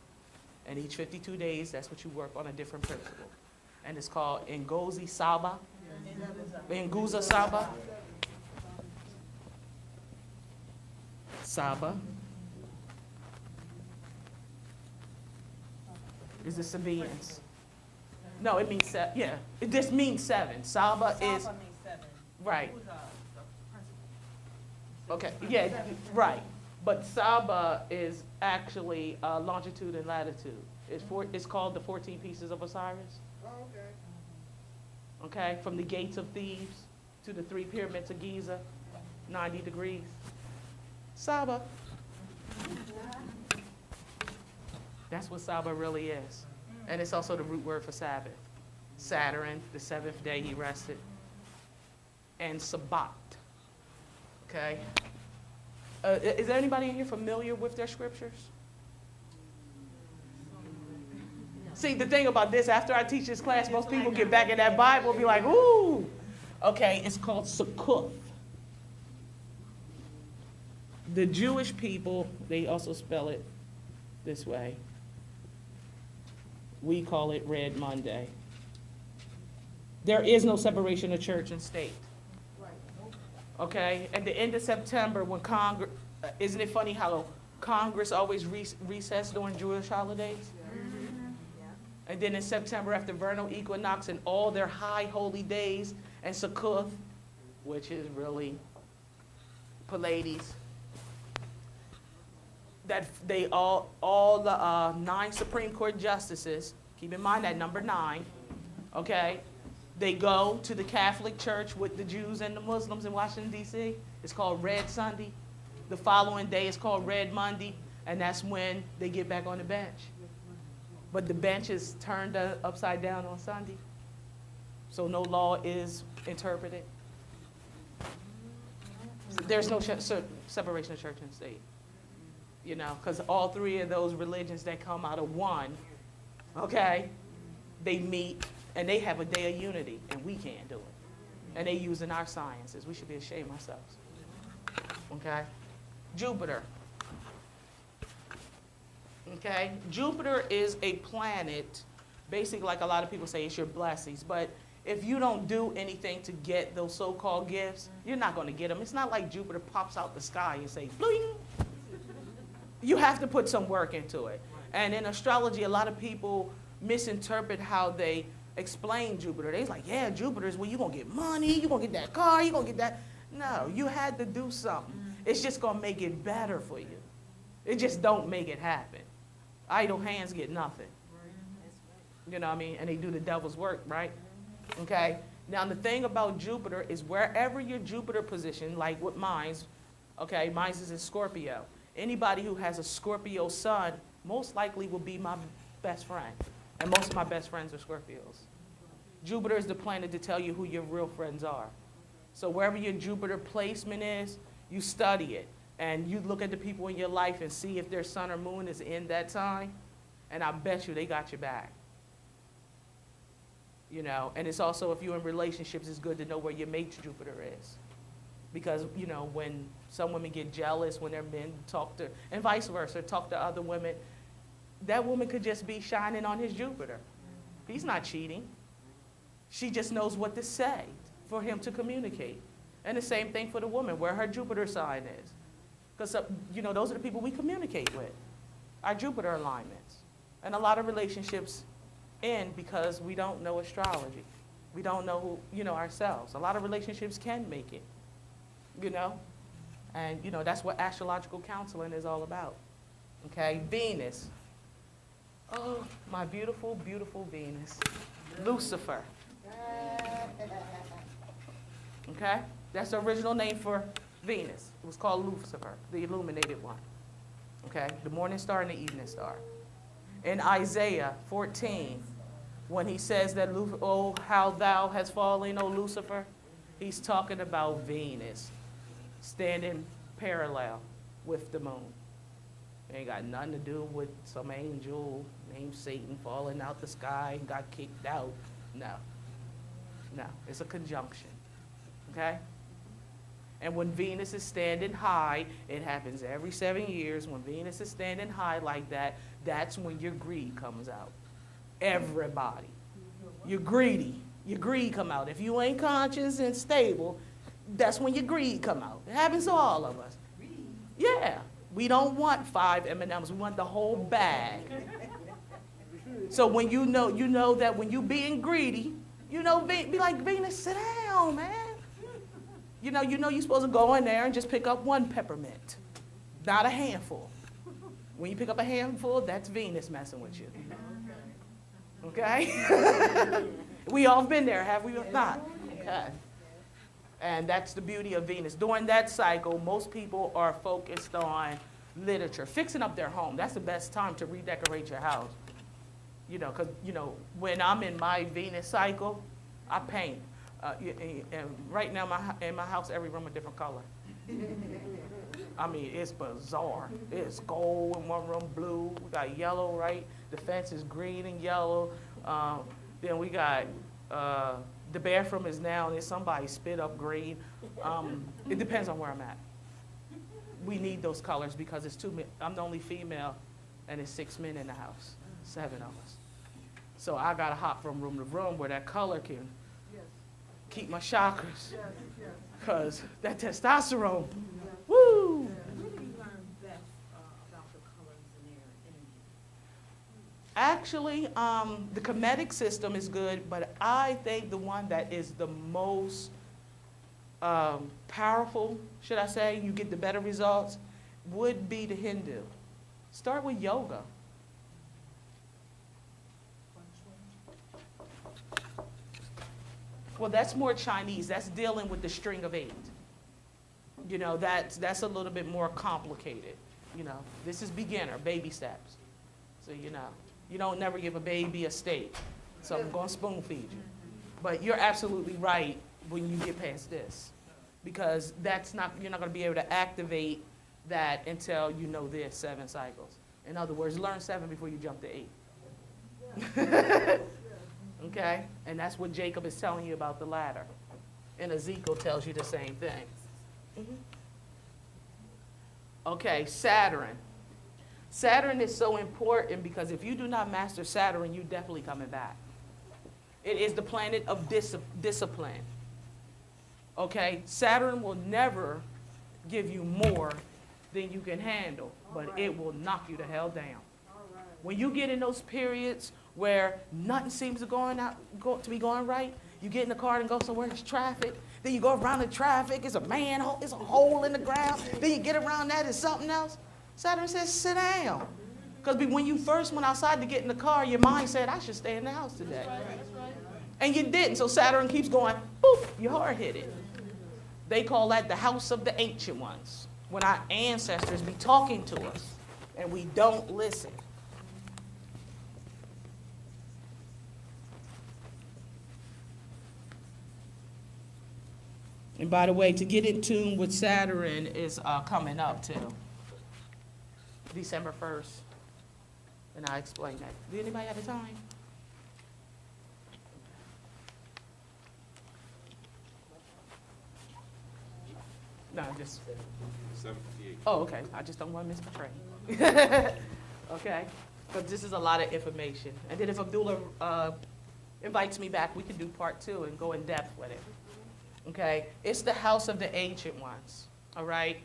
And each 52 days, that's what you work on a different principle. And it's called Ngozi Saba. Nguza Saba. Saba. Is the Sabaeans. No, it means seven. Yeah, it just means 7. Saba is, Saba means 7. right. Who's, the principal? Okay, yeah, right. But Saba is actually longitude and latitude. It's called the 14 Pieces of Osiris. Oh, okay. Okay, from the gates of Thebes to the 3 pyramids of Giza, 90 degrees. Saba. That's what Saba really is. And it's also the root word for Sabbath. Saturn, the 7th day he rested. And Sabbat. Okay? Is there anybody in here familiar with their scriptures? See, the thing about this, after I teach this class, most people get back in that Bible and be like, ooh. Okay, it's called Succoth. The Jewish people, they also spell it this way. We call it Red Monday. There is no separation of church and state. Okay, at the end of September, when Congress, isn't it funny how Congress always recess during Jewish holidays? And then in September, after vernal equinox and all their high holy days, and Succoth, which is really Pallades, that they all the 9 Supreme Court justices, keep in mind that number 9, okay, they go to the Catholic Church with the Jews and the Muslims in Washington, D.C. It's called Red Sunday. The following day is called Red Monday, and that's when they get back on the bench. But the bench is turned upside down on Sunday, so no law is interpreted. There's no separation of church and state, you know, because all 3 of those religions that come out of one, okay, they meet and they have a day of unity, and we can't do it. And they using our sciences. We should be ashamed of ourselves. Okay? Jupiter. Okay? Jupiter is a planet, basically like a lot of people say, it's your blessings. But if you don't do anything to get those so-called gifts, you're not going to get them. It's not like Jupiter pops out the sky and say, bling. You have to put some work into it. And in astrology, a lot of people misinterpret how they explain Jupiter. They're like, yeah, Jupiter is where you're going to get money, you're going to get that car, you're going to get that. No, you had to do something. It's just going to make it better for you. It just don't make it happen. Idle hands get nothing. You know what I mean? And they do the devil's work, right? Okay? Now, the thing about Jupiter is wherever your Jupiter position, like with mine's, okay, mine's is in Scorpio. Anybody who has a Scorpio sun most likely will be my best friend. And most of my best friends are Scorpios. Jupiter is the planet to tell you who your real friends are. So wherever your Jupiter placement is, you study it. And you look at the people in your life and see if their sun or moon is in that sign. And I bet you they got your back. You know, and it's also, if you're in relationships, it's good to know where your mate's Jupiter is. Because, you know, when some women get jealous when their men talk to, and vice versa, talk to other women, that woman could just be shining on his Jupiter. He's not cheating. She just knows what to say for him to communicate. And the same thing for the woman, where her Jupiter sign is. Because, you know, those are the people we communicate with, our Jupiter alignments. And a lot of relationships end because we don't know astrology. We don't know who, ourselves. A lot of relationships can make it, And, that's what astrological counseling is all about. Okay, Venus. Oh, my beautiful, beautiful Venus. Lucifer. Okay, that's the original name for Venus. It was called Lucifer, the illuminated one. Okay, the morning star and the evening star. In Isaiah 14, when he says that, oh, how thou hast fallen, O Lucifer, he's talking about Venus standing parallel with the moon. It ain't got nothing to do with some angel named Satan falling out the sky and got kicked out. No, it's a conjunction, okay? And when Venus is standing high, it happens every 7 years. When Venus is standing high like that, that's when your greed comes out. Everybody. You're greedy. Your greed come out. If you ain't conscious and stable, that's when your greed come out. It happens to all of us. Yeah. We don't want 5 M&Ms. We want the whole bag. So when you know that when you being greedy, be like, Venus, sit down, man. You know you're supposed to go in there and just pick up 1 peppermint, not a handful. When you pick up a handful, that's Venus messing with you. Okay? We all been there, have we not? Okay. And that's the beauty of Venus. During that cycle, most people are focused on literature, fixing up their home. That's the best time to redecorate your house. Because, when I'm in my Venus cycle, I paint. And right now, in my house, every room a different color. I mean, it's bizarre. It's gold in one room, blue. We got yellow, right? The fence is green and yellow. Then we got the bathroom is now, there's somebody spit up green. It depends on where I'm at. We need those colors because it's I'm the only female, and it's 6 men in the house, 7 of us. So I got to hop from room to room where that color can keep my chakras. Because that testosterone, woo! Where do you learn best about the colors in their energy? Actually, the Kemetic system is good, but I think the one that is the most powerful, should I say, you get the better results, would be the Hindu. Start with yoga. Well, that's more Chinese. That's dealing with the string of 8. That's a little bit more complicated. This is beginner, baby steps. So, you don't never give a baby a steak. So I'm going to spoon feed you. But you're absolutely right when you get past this. Because you're not going to be able to activate that until you know there's 7 cycles. In other words, learn 7 before you jump to 8. Okay? And that's what Jacob is telling you about the ladder. And Ezekiel tells you the same thing. Okay, Saturn. Saturn is so important because if you do not master Saturn, you're definitely coming back. It is the planet of discipline. Okay? Saturn will never give you more than you can handle, but it will knock you the hell down. When you get in those periods where nothing seems to be going right, you get in the car and go somewhere, there's traffic. Then you go around the traffic, it's a manhole, it's a hole in the ground. Then you get around that, it's something else. Saturn says, sit down. Because when you first went outside to get in the car, your mind said, I should stay in the house today. And you didn't. So Saturn keeps going, boop, you're hard hit it. They call that the house of the ancient ones. When our ancestors be talking to us and we don't listen. And by the way, to get in tune with Saturn is coming up too. December 1st. And I'll explain that. Do anybody have the time? No, just. 7:58. Oh, okay. I just don't want to miss my train. Okay? But this is a lot of information. And then if Abdullah invites me back, we can do part 2 and go in depth with it. Okay? It's the house of the ancient ones. All right?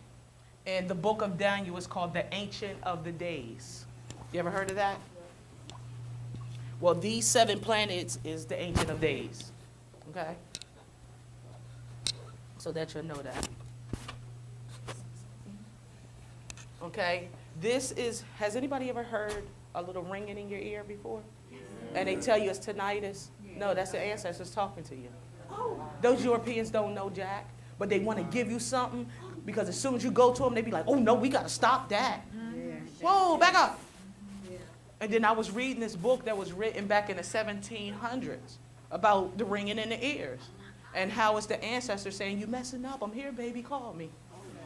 And the book of Daniel is called the Ancient of the Days. You ever heard of that? Well, these 7 planets is the Ancient of Days, okay? So that you'll know that. Okay, this is, has anybody ever heard a little ringing in your ear before? And they tell you it's tinnitus? No, that's the ancestors talking to you. Those Europeans don't know Jack, but they want to give you something because as soon as you go to them, they be like, oh no, we got to stop that. Whoa, back up. And then I was reading this book that was written back in the 1700s about the ringing in the ears and how it's the ancestors saying, you messing up, I'm here, baby, call me.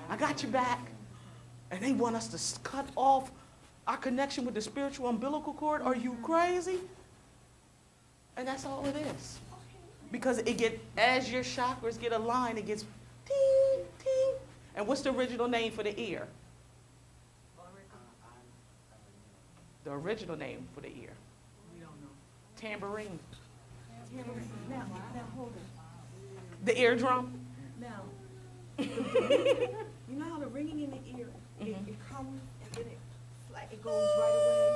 I got your back. And they want us to cut off our connection with the spiritual umbilical cord. Are you crazy? And that's all it is. Because as your chakras get aligned, it gets ting, ting. And what's the original name for the ear? The original name for the ear. We don't know. Tambourine. Now, hold it. The eardrum. Now, you know how the ringing in the ear, it comes and then it goes right away,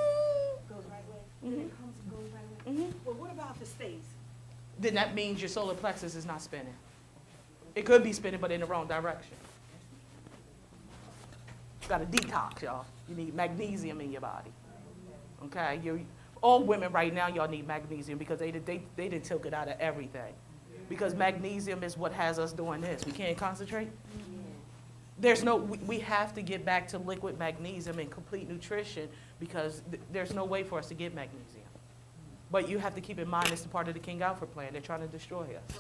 then it comes and goes right away. Well, what about if it stays? Then that means your solar plexus is not spinning. It could be spinning, but in the wrong direction. You got to detox, y'all. You need magnesium in your body. Okay? All women right now, y'all need magnesium because they done took it out of everything. Because magnesium is what has us doing this. We can't concentrate. We have to get back to liquid magnesium and complete nutrition because there's no way for us to get magnesium. But you have to keep in mind it's the part of the King Alfred plan. They're trying to destroy us.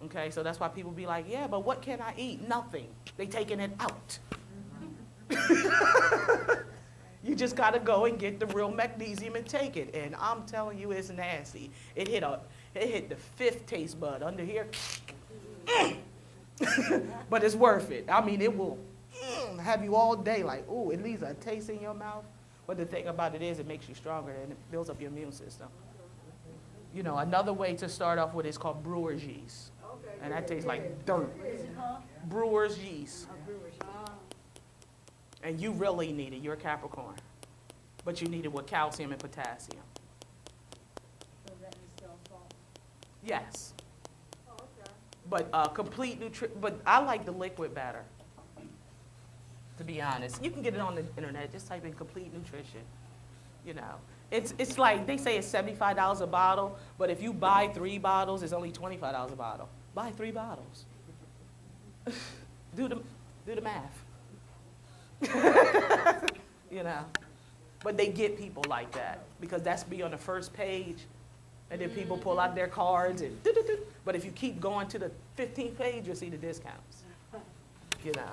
Okay, so that's why people be like, yeah, but what can I eat? Nothing. They taking it out. You just got to go and get the real magnesium and take it. And I'm telling you, it's nasty. It hit the 5th taste bud under here. But it's worth it. I mean, it will have you all day like, ooh, it leaves a taste in your mouth. But the thing about it is it makes you stronger and it builds up your immune system. You know, another way to start off with is called brewer's yeast. And that tastes like dirt. Brewer's yeast. And you really need it. You're a Capricorn. But you need it with calcium and potassium. So that is still salt. Yes. Oh, okay. But complete nutrition. But I like the liquid better. To be honest, you can get it on the internet. Just type in complete nutrition. You know, it's like they say it's $75 a bottle, but if you buy 3 bottles, it's only $25 a bottle. Buy 3 bottles. Do the math. You know, but they get people like that because that's be on the first page, and then people pull out their cards and do. But if you keep going to the 15th page, you'll see the discounts. You know.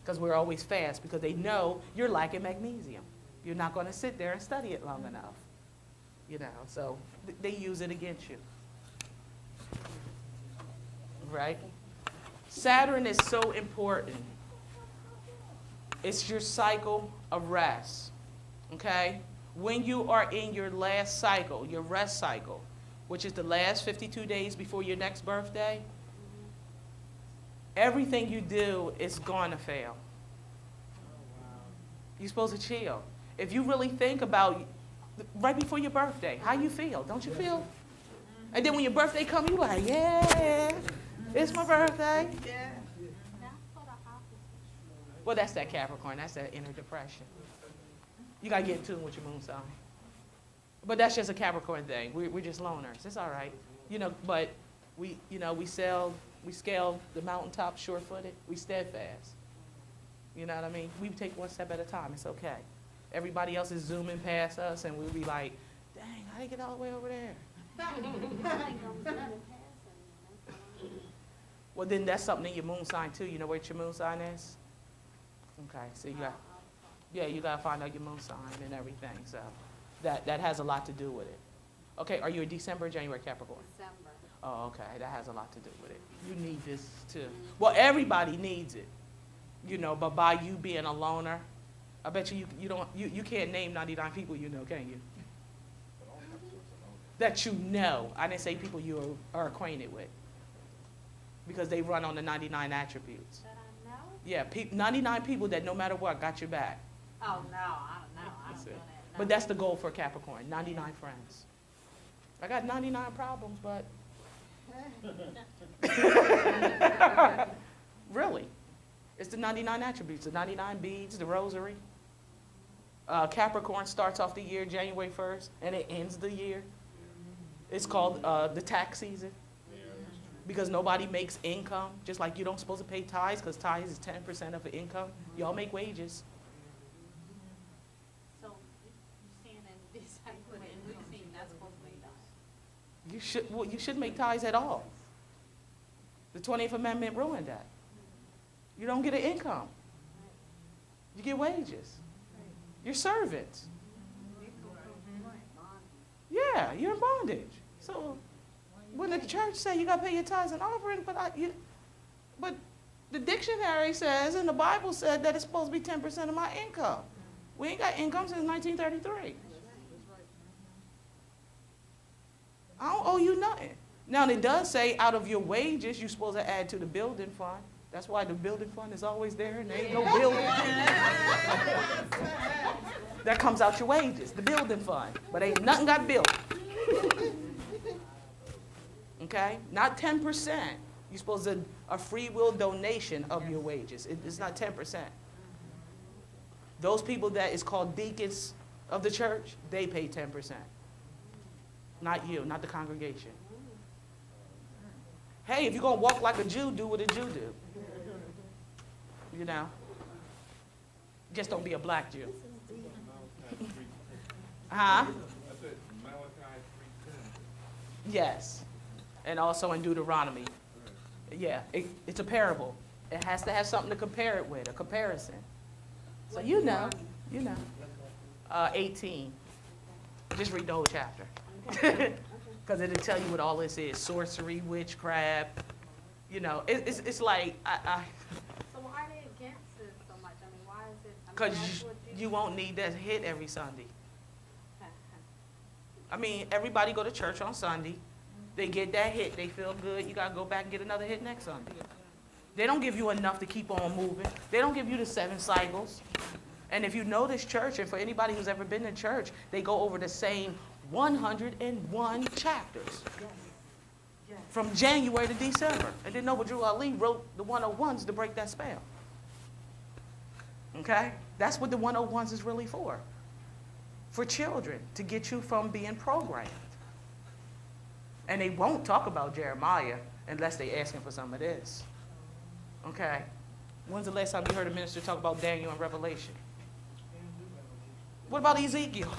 Because we're always fast because they know you're lacking magnesium. You're not going to sit there and study it long enough. You know, so they use it against you. Right? Saturn is so important. It's your cycle of rest. Okay? When you are in your last cycle, your rest cycle, which is the last 52 days before your next birthday, everything you do is going to fail. You're supposed to chill. If you really think about right before your birthday, how you feel, don't you feel? And then when your birthday comes, you're like, yeah, it's my birthday. That's for the opposite. Well, that's that Capricorn. That's that inner depression. You got to get in tune with your moon sign. But that's just a Capricorn thing. We're just loners. It's all right. You know, but we scale the mountaintop sure-footed. We steadfast. You know what I mean? We take one step at a time. It's okay. Everybody else is zooming past us, and we'll be like, dang, how did I get all the way over there? Well, then that's something in your moon sign, too. You know what your moon sign is? Okay, so you got to find out your moon sign and everything. So that has a lot to do with it. Okay, are you a December or January Capricorn? December. Oh, okay, that has a lot to do with it. You need this, too. Well, everybody needs it. You know, but by you being a loner, I bet you can't name 99 people you know, can you? That you know. I didn't say people you are acquainted with. Because they run on the 99 attributes. That I know? Yeah, 99 people that no matter what got your back. Oh, no, I don't know. I That's don't it. know that. But that's the goal for Capricorn, 99 friends. I got 99 problems, but really, it's the 99 attributes, the 99 beads, the rosary. Capricorn starts off the year January 1st, and it ends the year. It's called the tax season, because nobody makes income, just like you don't supposed to pay tithes, because tithes is 10% of the income. Y'all make wages. So you're saying that this, but in Lucy, that's supposed to be done. You shouldn't make tithes at all. The 20th Amendment ruined that. You don't get an income. You get wages. You're servants. Yeah, you're in bondage. So when the church say you got to pay your tithes and offering, but the dictionary says and the Bible said that it's supposed to be 10% of my income. We ain't got income since 1933. I don't owe you nothing. Now, it does say out of your wages, you're supposed to add to the building fund. That's why the building fund is always there, and there ain't no building. That comes out your wages, the building fund. But ain't nothing got built. Okay? Not 10%. You're supposed to, a free will donation of your wages. It's not 10%. Those people that is called deacons of the church, they pay 10%. Not you, not the congregation. Hey, if you're going to walk like a Jew, do what a Jew do. You know? Just don't be a black Jew. Huh? I said Malachi 3:10. Yes. And also in Deuteronomy. Yeah, it's a parable. It has to have something to compare it with, a comparison. So you know. 18. Just read the whole chapter. Because it'll tell you what all this is. Sorcery, witchcraft. You know, it's like, So why are they against it so much? I mean, why is it? because you won't need that hit every Sunday. I mean, everybody go to church on Sunday. They get that hit. They feel good. You got to go back and get another hit next Sunday. They don't give you enough to keep on moving. They don't give you the 7 cycles. And if you know this church, and for anybody who's ever been to church, they go over the same 101 chapters from January to December. And then Noble Drew Ali wrote the 101s to break that spell. Okay? That's what the 101s is really for children, to get you from being programmed. And they won't talk about Jeremiah unless they asking for some of this. Okay? When's the last time you heard a minister talk about Daniel and Revelation? What about Ezekiel?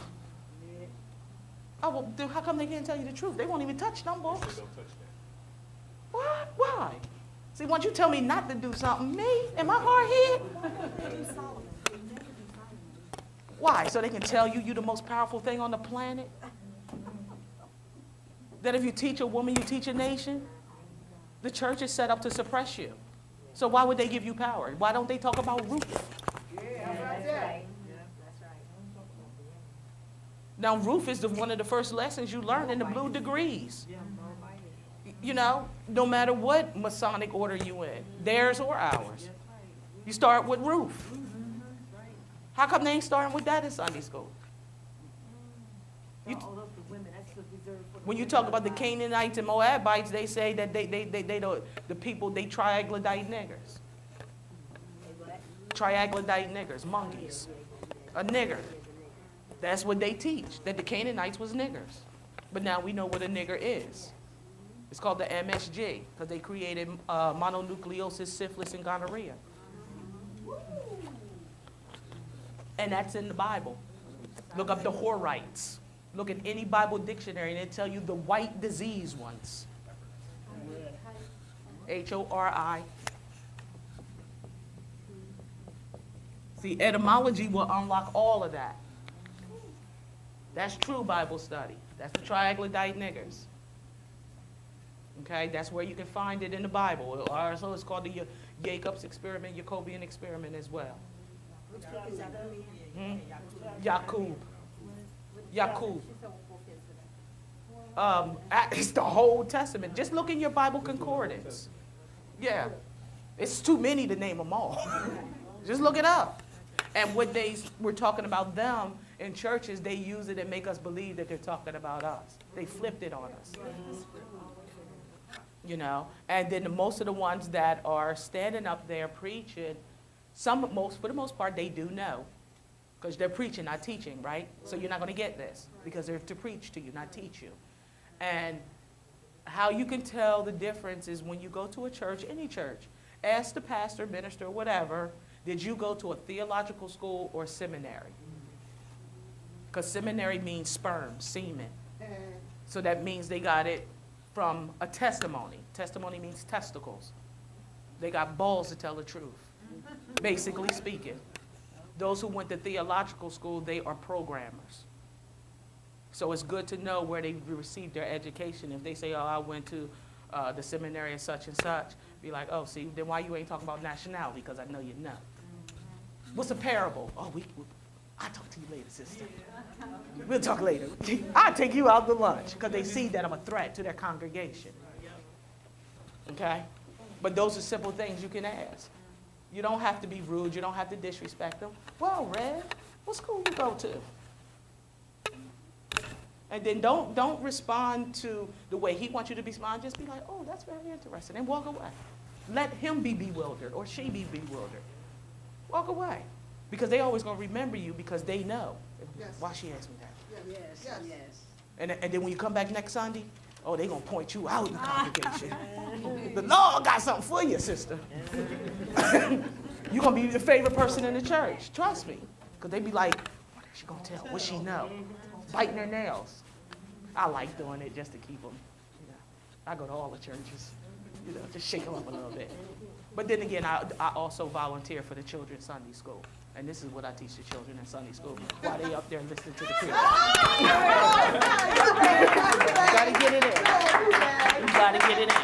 Oh, well, then how come they can't tell you the truth? They won't even touch them books. Don't touch that. What? Why? See, once you tell me not to do something, me, am I hard-headed? Why? So they can tell you you're the most powerful thing on the planet? That if you teach a woman, you teach a nation? The church is set up to suppress you. So why would they give you power? Why don't they talk about Ruth? Now, Ruth is one of the first lessons you learn in the Blue Degrees. You know, no matter what Masonic order you in, theirs or ours. You start with Ruth. How come they ain't starting with that in Sunday school? When you talk about the Canaanites and Moabites, they say that the people, they triaglodite niggers. Triaglodite niggers, monkeys. A nigger. That's what they teach, that the Canaanites was niggers. But now we know what a nigger is. It's called the MSG, because they created mononucleosis, syphilis, and gonorrhea. And that's in the Bible. Look up the Horites. Look at any Bible dictionary, and it'll tell you the white disease ones. H-O-R-I. See, etymology will unlock all of that. That's true Bible study. That's the triaglodite niggers. Okay, that's where you can find it in the Bible. Also, it's called the Jacob's experiment, Jacobian experiment as well. Yakub. It's the whole Testament. Just look in your Bible concordance. Yeah. It's too many to name them all. Just look it up. And what they were talking about them in churches, they use it and make us believe that they're talking about us. They flipped it on us. You know, and then most of the ones that are standing up there preaching, for the most part, they do know. Because they're preaching, not teaching, right? So you're not going to get this because they're to preach to you, not teach you. And how you can tell the difference is when you go to a church, any church, ask the pastor, minister, whatever, did you go to a theological school or seminary? Because seminary means sperm, semen. So that means they got it from a testimony. Testimony means testicles. They got balls to tell the truth, basically speaking. Those who went to theological school, they are programmers. So it's good to know where they received their education. If they say, oh, I went to the seminary of such and such, be like, oh, see, then why you ain't talking about nationality? Because I know you know. What's a parable? Oh, I'll talk to you later, sister. We'll talk later. I'll take you out to lunch because they see that I'm a threat to their congregation. Okay? But those are simple things you can ask. You don't have to be rude. You don't have to disrespect them. Well, Red, what school you go to? And then don't respond to the way he wants you to respond. Just be like, oh, that's very interesting, and walk away. Let him be bewildered or she be bewildered. Walk away. Because they always going to remember you because they know. Yes. Why she asked me that? Yes, yes. And then when you come back next Sunday, oh, they're going to point you out in the congregation. The Lord got something for you, sister. You're going to be the favorite person in the church. Trust me. Because they be like, what is she going to tell? What she know? Biting her nails. I like doing it just to keep them. You know, I go to all the churches, you know, just shake them up a little bit. But then again, I also volunteer for the children's Sunday school. And this is what I teach the children in Sunday school while they up there listening to the kids. You gotta get it in. You gotta get it in.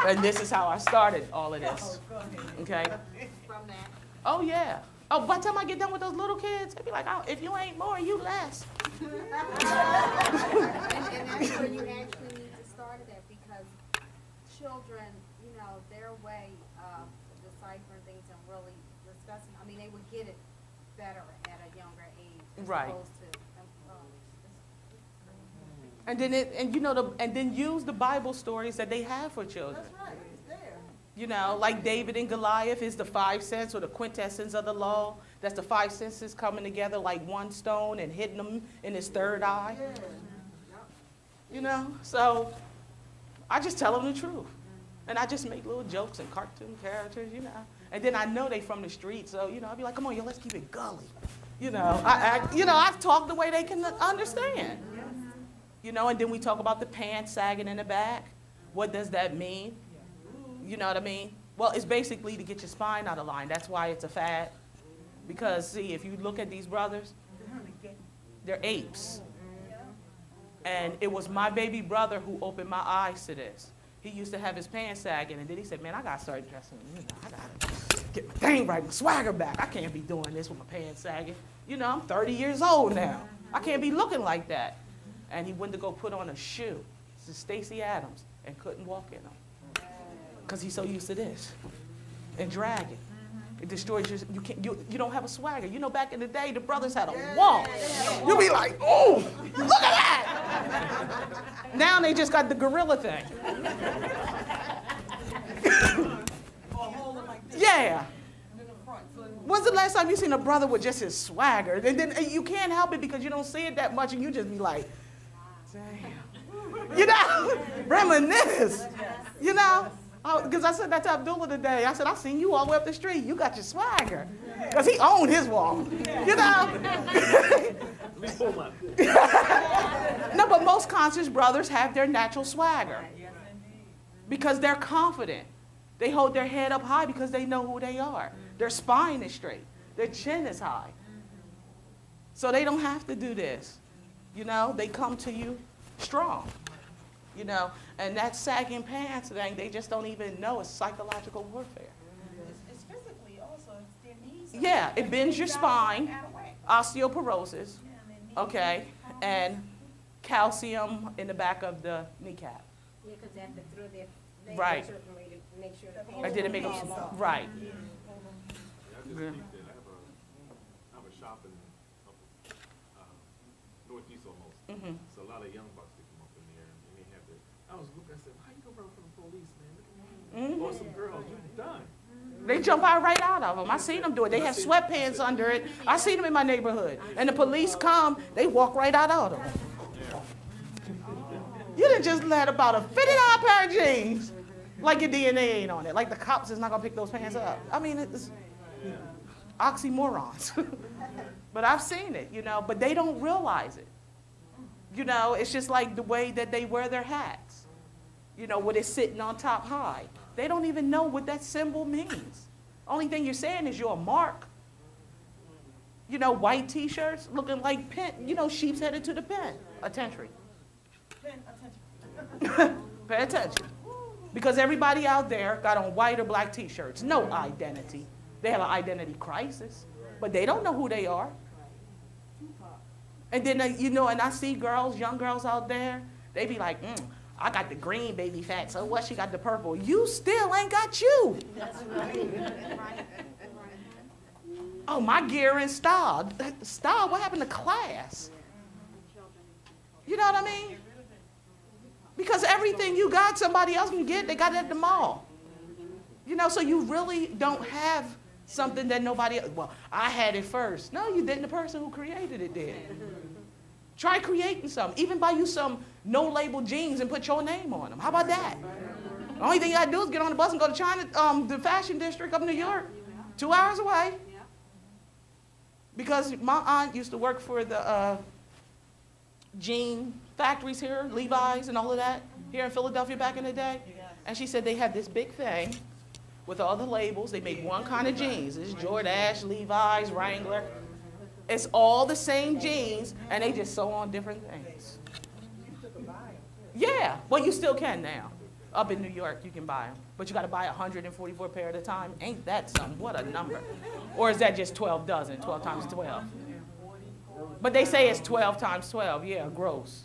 And this is how I started all of this. Okay? From that. Oh, yeah. Oh, by the time I get done with those little kids, they'll be like, oh, if you ain't more, you less. And that's where you actually need to start it at, because children, you know, their way of deciphering things and really discussing, I mean, they would get it better at a younger age as Right. opposed to And then use the Bible stories that they have for children. That's right, it's there. You know, like David and Goliath is the 5 cents or the quintessence of the law. That's the 5 senses coming together like one stone and hitting him in his third eye. Yeah. You know, so I just tell them the truth. And I just make little jokes and cartoon characters, you know. And then I know they from the street, so, you know, I'll be like, come on, yo, let's keep it gully. You know, I talk the way they can understand. You know, and then we talk about the pants sagging in the back. What does that mean? You know what I mean? Well, it's basically to get your spine out of line. That's why it's a fad. Because, see, if you look at these brothers, they're apes. And it was my baby brother who opened my eyes to this. He used to have his pants sagging, and then he said, man, I got to start dressing. You know, I got to get my thing right, my swagger back. I can't be doing this with my pants sagging. You know, I'm 30 years old now. I can't be looking like that. And he went to go put on a shoe. This is Stacy Adams, and couldn't walk in them. Because he's so used to this. And dragging. It destroys you don't have a swagger. You know, back in the day, the brothers had a walk. You'll be like, oh, look at that. Now they just got the gorilla thing. Yeah. When's the last time you seen a brother with just his swagger? And then you can't help it because you don't see it that much, and you just be like, damn. You know, reminisce. You know? Because I said that to Abdullah today. I said, I seen you all the way up the street. You got your swagger. Because he owned his walk. You know? No, but most conscious brothers have their natural swagger. Because they're confident. They hold their head up high because they know who they are. Their spine is straight. Their chin is high. So they don't have to do this. You know? They come to you strong. You know, and that sagging pants thing, they just don't even know it's psychological warfare. It's physically also, it's their knees. Yeah, it bends your spine, osteoporosis, okay, and calcium in the back of the kneecap. Yeah, because they have to throw their leg Right. a certain way to make sure the I didn't make them, right. Yeah, I just Yeah. think that I have a shop in Northeast almost. Mhm. So a lot of young bucks that come up in there, and they have the. I was looking, I said, how you gonna run from the police, man? Look at me. Mhm. Awesome girls, you done. They jump out right out of them. I seen them do it. They have sweatpants under it. I seen them in my neighborhood. And the police come, they walk right out of them. You done just let about a $50 pair of jeans, like your DNA ain't on it. Like the cops is not gonna pick those pants up. I mean, it's oxymorons. But I've seen it, you know, but they don't realize it. You know, it's just like the way that they wear their hats, you know, with it sitting on top high. They don't even know what that symbol means. Only thing you're saying is you're a mark. You know, white T-shirts looking like pen, you know, sheep's headed to the pen. Attention. Pay attention. Because everybody out there got on white or black T-shirts. No identity. They have an identity crisis, but they don't know who they are. And then, you know, and I see girls, young girls out there, they be like, I got the green baby fat, so what, she got the purple. You still ain't got you. That's right. Oh, my gear in style. Style, what happened to class? You know what I mean? Because everything you got, somebody else can get, they got it at the mall. You know, so you really don't have something that nobody else, well, I had it first. No, you didn't. The person who created it did. Try creating something. Even buy you some no-label jeans and put your name on them. How about that? The only thing you gotta do is get on the bus and go to China, the fashion district of New York, 2 hours away. Because my aunt used to work for the jean factories here, Levi's and all of that, here in Philadelphia back in the day. And she said they had this big thing with all the labels. They made one kind of jeans. It's Jordache, Levi's, Wrangler. It's all the same jeans, and they just sew on different things. Yeah, well, you still can now. Up in New York, you can buy them. But you got to buy 144 pair at a time. Ain't that something? What a number. Or is that just 12 dozen, 12 times 12? But they say it's 12 times 12. Yeah, gross.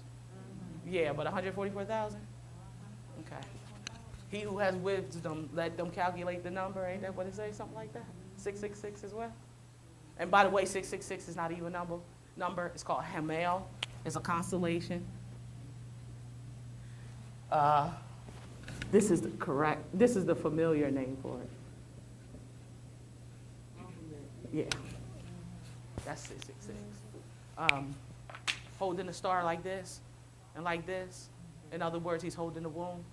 Yeah, but 144,000? Okay. He who has wisdom, let them calculate the number. Ain't that what it says? Something like that? 666 as well? And by the way, 666 is not even a number. It's called Hamel. It's a constellation. This is the familiar name for it. Yeah. That's 666. Holding a star like this and like this. In other words, he's holding the womb.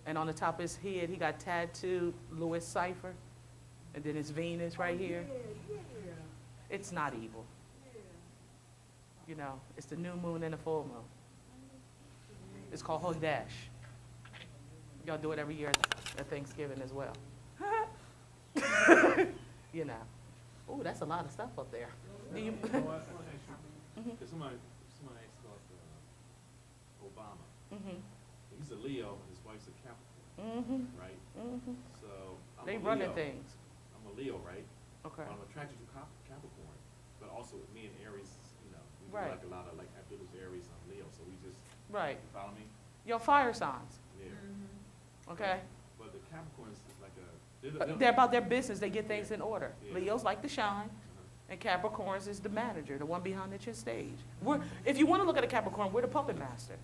And on the top of his head, he got tattooed Louis Cipher. And then his Venus right here. It's not evil. You know, it's the new moon and the full moon. It's called Hodesh. Y'all do it every year at Thanksgiving as well. You know. Oh, that's a lot of stuff up there. Do you? I want to ask you, because somebody asked about Obama. He's a Leo and his wife's a Capricorn, right? So I'm They a running Leo. things. I'm a Leo, right? Okay. I'm attracted to Capricorn, but also with me and Aries, you know, we do Right. like a lot of, like, after this Aries, I'm Leo, so we just, Right. you follow me? Your fire signs. Yeah. Okay. But the Capricorns is like They're about their business. They get things in order. Yeah. Leos like to shine, and Capricorns is the manager, the one behind the stage. If you want to look at a Capricorn, we're the puppet master.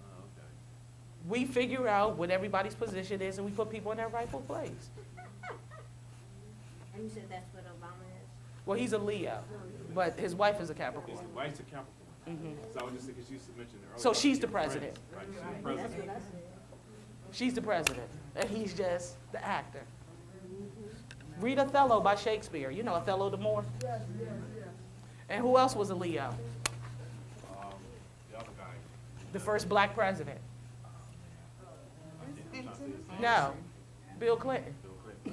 okay. We figure out what everybody's position is, and we put people in their rightful place. And you said that's what Obama is? Well, he's a Leo, but his wife is a His Capricorn. wife's a Capricorn. So I was just thinking, she mentioned earlier. So she's the friends, president. Right, she's the president. She's the president, and he's just the actor. Read Othello by Shakespeare. You know Othello the Moor? And who else was a Leo? The other guy. The first black president. I'm trying to say his name. No, Bill Clinton. Bill Clinton.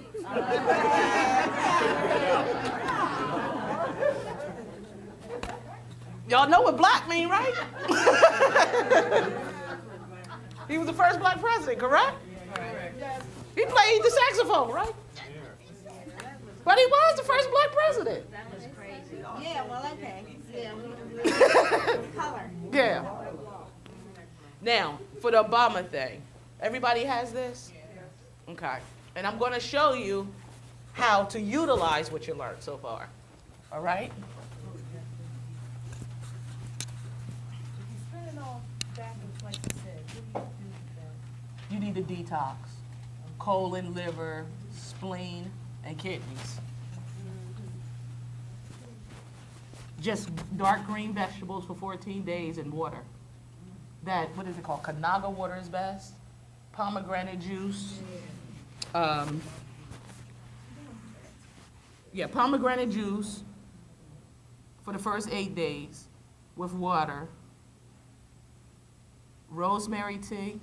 Y'all know what black mean, right? He was the first black president, correct? He played the saxophone, right? But he was the first black president. That was crazy. Yeah, well, okay. Yeah, color. Yeah. Now, for the Obama thing, everybody has this? Okay. And I'm going to show you how to utilize what you learned so far. All right? the detox: colon, liver, spleen, and kidneys. Just dark green vegetables for 14 days and water. That, what is it called? Kanaga water is best. Pomegranate juice. Pomegranate juice for the first 8 days with water. Rosemary tea,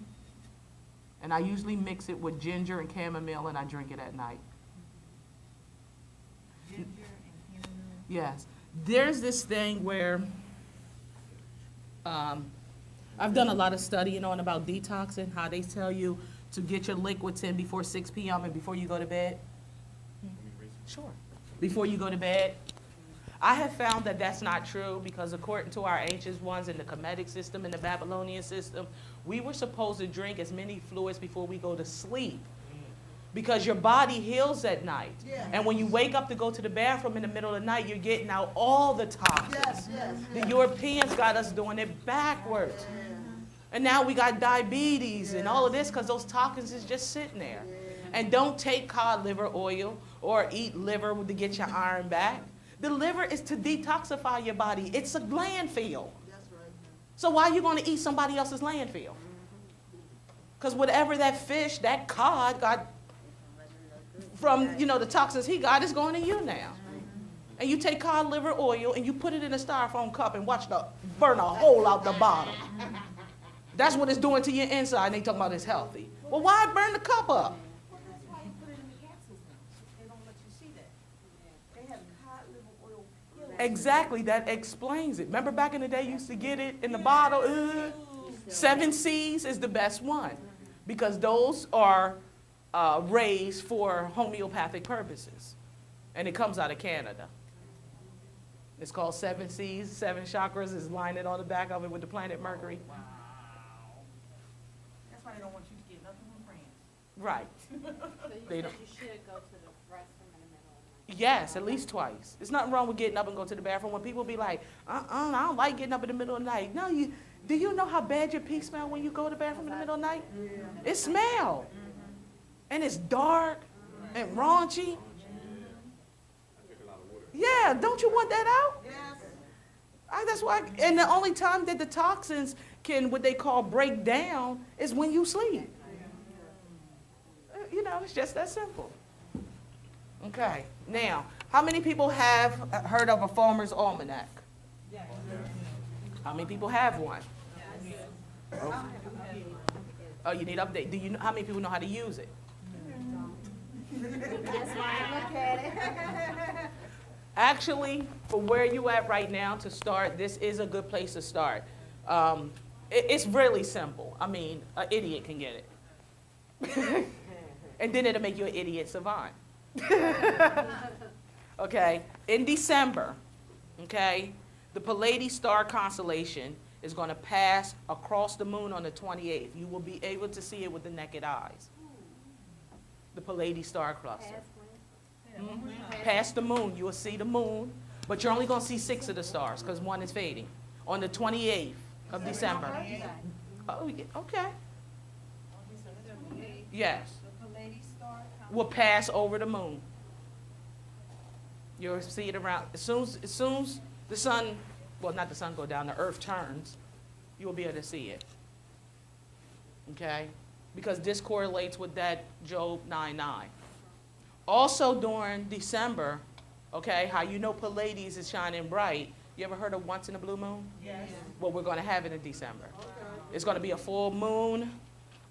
and I usually mix it with ginger and chamomile, and I drink it at night. Ginger and chamomile. Yes. There's this thing where I've done a lot of studying on about detoxing, how they tell you to get your liquids in before 6 p.m. and before you go to bed. Sure. Before you go to bed. I have found that that's not true, because according to our ancient ones in the Kemetic system and the Babylonian system, we were supposed to drink as many fluids before we go to sleep, because your body heals at night. Yes. And when you wake up to go to the bathroom in the middle of the night, you're getting out all the toxins. Yes, yes, The yes. Europeans got us doing it backwards. And now we got diabetes and all of this because those toxins is just sitting there. And don't take cod liver oil or eat liver to get your iron back. The liver is to detoxify your body. It's a landfill. That's right. So why are you going to eat somebody else's landfill? Because whatever that fish, that cod got from, the toxins he got is going to you now. And you take cod liver oil and you put it in a styrofoam cup and watch the burn a hole out the bottom. That's what it's doing to your inside, and they talking about it's healthy. Well, why burn the cup up? Well, that's why you put it in the capsules now. They don't let you see that. They have cod liver oil pills. Exactly, that explains it. Remember back in the day, you used to get it in the bottle? 7 C's is the best one, because those are raised for homeopathic purposes. And it comes out of Canada. It's called 7 C's, 7 chakras is lining on the back of it with the planet Mercury. That's why they don't want you to get nothing from France. Right. So you They said don't- you should go to the restroom in the middle of the night? Yes, at least twice. There's nothing wrong with getting up and go to the bathroom. When people be like, I don't like getting up in the middle of the night. No, do you know how bad your pee smell when you go to the bathroom in the middle of the night? It smell. And it's dark and raunchy. Yeah, don't you want that out? Yes. That's why, and the only time that the toxins can, what they call, break down is when you sleep. It's just that simple. Okay, now, how many people have heard of a farmer's almanac? How many people have one? Oh, you need update. Do you know, how many people know how to use it? That's why I look at it. Actually, for where you at right now to start, this is a good place to start. It's really simple. I mean, an idiot can get it. And then it'll make you an idiot savant. Okay, in December, okay, the Pleiades star constellation is going to pass across the moon on the 28th. You will be able to see it with the naked eyes. The Pleiades star cluster. Past the moon, you will see the moon, but you're only going to see 6 of the stars because one is fading. On the 28th of December. Oh, yeah, okay. Yes. The Pleiades star. Will pass over the moon. You'll see it around, as soon as the sun, well, not the sun go down, the earth turns, you will be able to see it. Okay? Because this correlates with that Job 9:9. Also during December, okay, how you know Pleiades is shining bright. You ever heard of once in a blue moon? Yes. Well, we're going to have it in December. It's going to be a full moon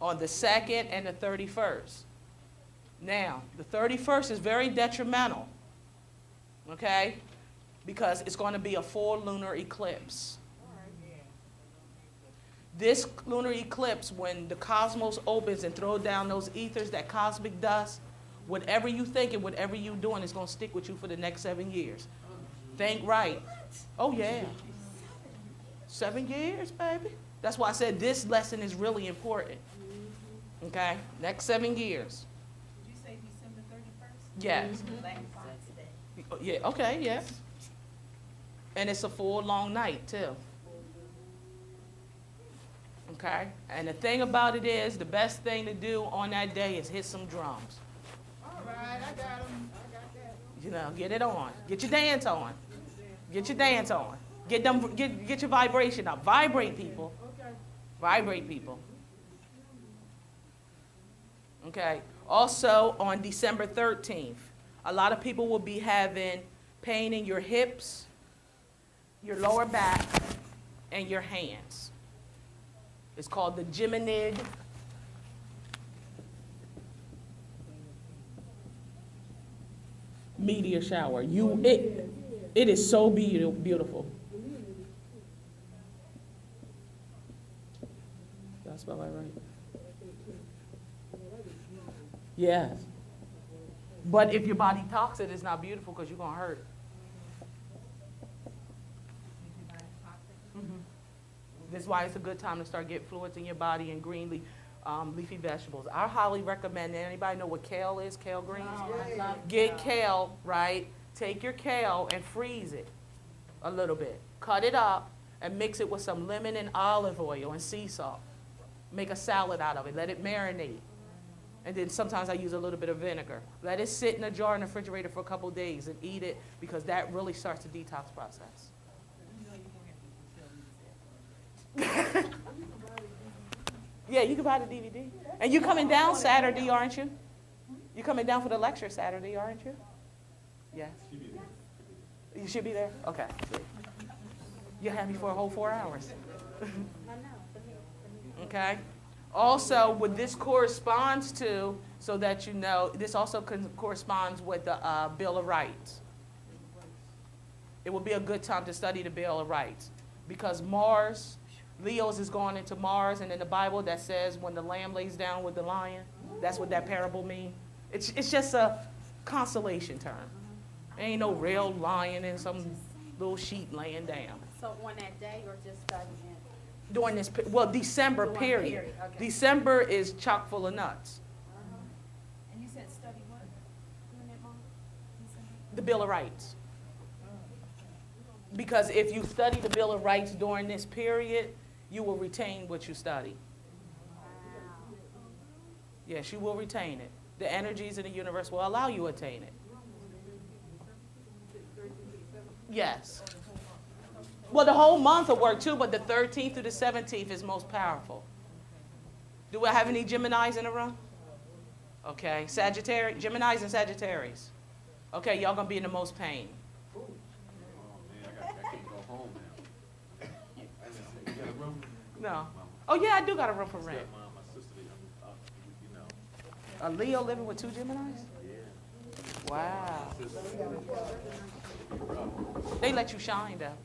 on the 2nd and the 31st. Now, the 31st is very detrimental, okay, because it's going to be a full lunar eclipse. This lunar eclipse, when the cosmos opens and throws down those ethers, that cosmic dust, whatever you think and whatever you're doing is going to stick with you for the next 7 years. Think right. Oh, yeah. 7 years, baby. That's why I said this lesson is really important. Okay? Next 7 years. Did you say December 31st? Yes. Black Fox Day. Yeah, okay, yes. And it's a full long night, too. Okay? And the thing about it is, the best thing to do on that day is hit some drums. All right, I got them. I got that. You know, get it on. Get your dance on. Get your dance on. Get your vibration up. Vibrate, people. Okay. Vibrate, people. Okay. Also, on December 13th, a lot of people will be having pain in your hips, your lower back, and your hands. It's called the Geminid meteor shower. It is so beautiful. Did I spell that right? Yes. But if your body talks it, it's not beautiful because you're going to hurt. This is why it's a good time to start getting fluids in your body and green leafy vegetables. I highly recommend, anybody know what kale is, kale greens? Get kale, right? Take your kale and freeze it a little bit. Cut it up and mix it with some lemon and olive oil and sea salt. Make a salad out of it. Let it marinate. And then sometimes I use a little bit of vinegar. Let it sit in a jar in the refrigerator for a couple of days and eat it because that really starts the detox process. Yeah, you can buy the DVD. And you coming down Saturday, aren't you? You coming down for the lecture Saturday, aren't you? Yes. You should be there? Okay. You'll have me for a whole 4 hours. Okay. Also, what this corresponds to, so that you know, this also corresponds with the Bill of Rights. It would be a good time to study the Bill of Rights because Mars, Leo's is going into Mars, and in the Bible that says when the lamb lays down with the lion, that's what that parable means. It's just a consolation term. There ain't no real lion and some little sheep laying down. So on that day or just studying it? During this, December During period. okay. December is chock full of nuts. And you said study what? During that month? December? The Bill of Rights. Because if you study the Bill of Rights during this period, you will retain what you study. Wow. Yes, you will retain it. The energies in the universe will allow you to attain it. Yes. Well, the whole month will work too, but the 13th through the 17th is most powerful. Do I have any Geminis in the room? Okay, Sagittarius, Geminis and Sagittarius. Okay, y'all gonna be in the most pain. Oh, man, I can't go home now. You got a room? No. Oh yeah, I do got a room for rent. My sister, you know. A Leo living with 2 Geminis? Yeah. Wow. Sister. They let you shine though.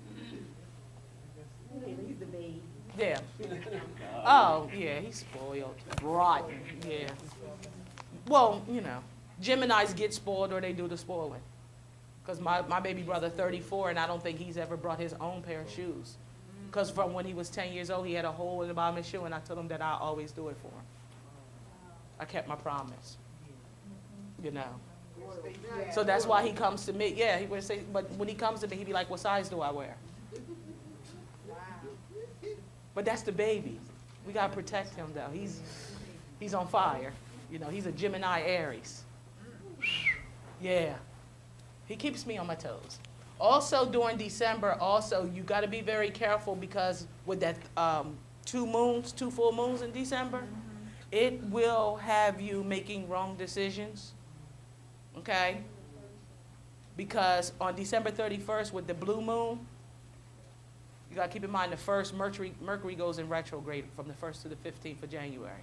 He's the baby. Yeah. Oh, yeah, he's spoiled. Rotten, yeah. Well, you know, Geminis get spoiled or they do the spoiling. Because my baby brother, 34, and I don't think he's ever brought his own pair of shoes. Because from when he was 10 years old, he had a hole in the bottom of his shoe, and I told him that I always do it for him. I kept my promise. You know. So that's why he comes to me. Yeah, he would say, but when he comes to me, he'd be like, what size do I wear? But that's the baby. We got to protect him, though. He's on fire. You know, he's a Gemini Aries. Yeah. He keeps me on my toes. Also, during December, you got to be very careful because with that 2 full moons in December, it will have you making wrong decisions. Okay? Because on December 31st with the blue moon, you got to keep in mind the first Mercury goes in retrograde from the 1st to the 15th of January.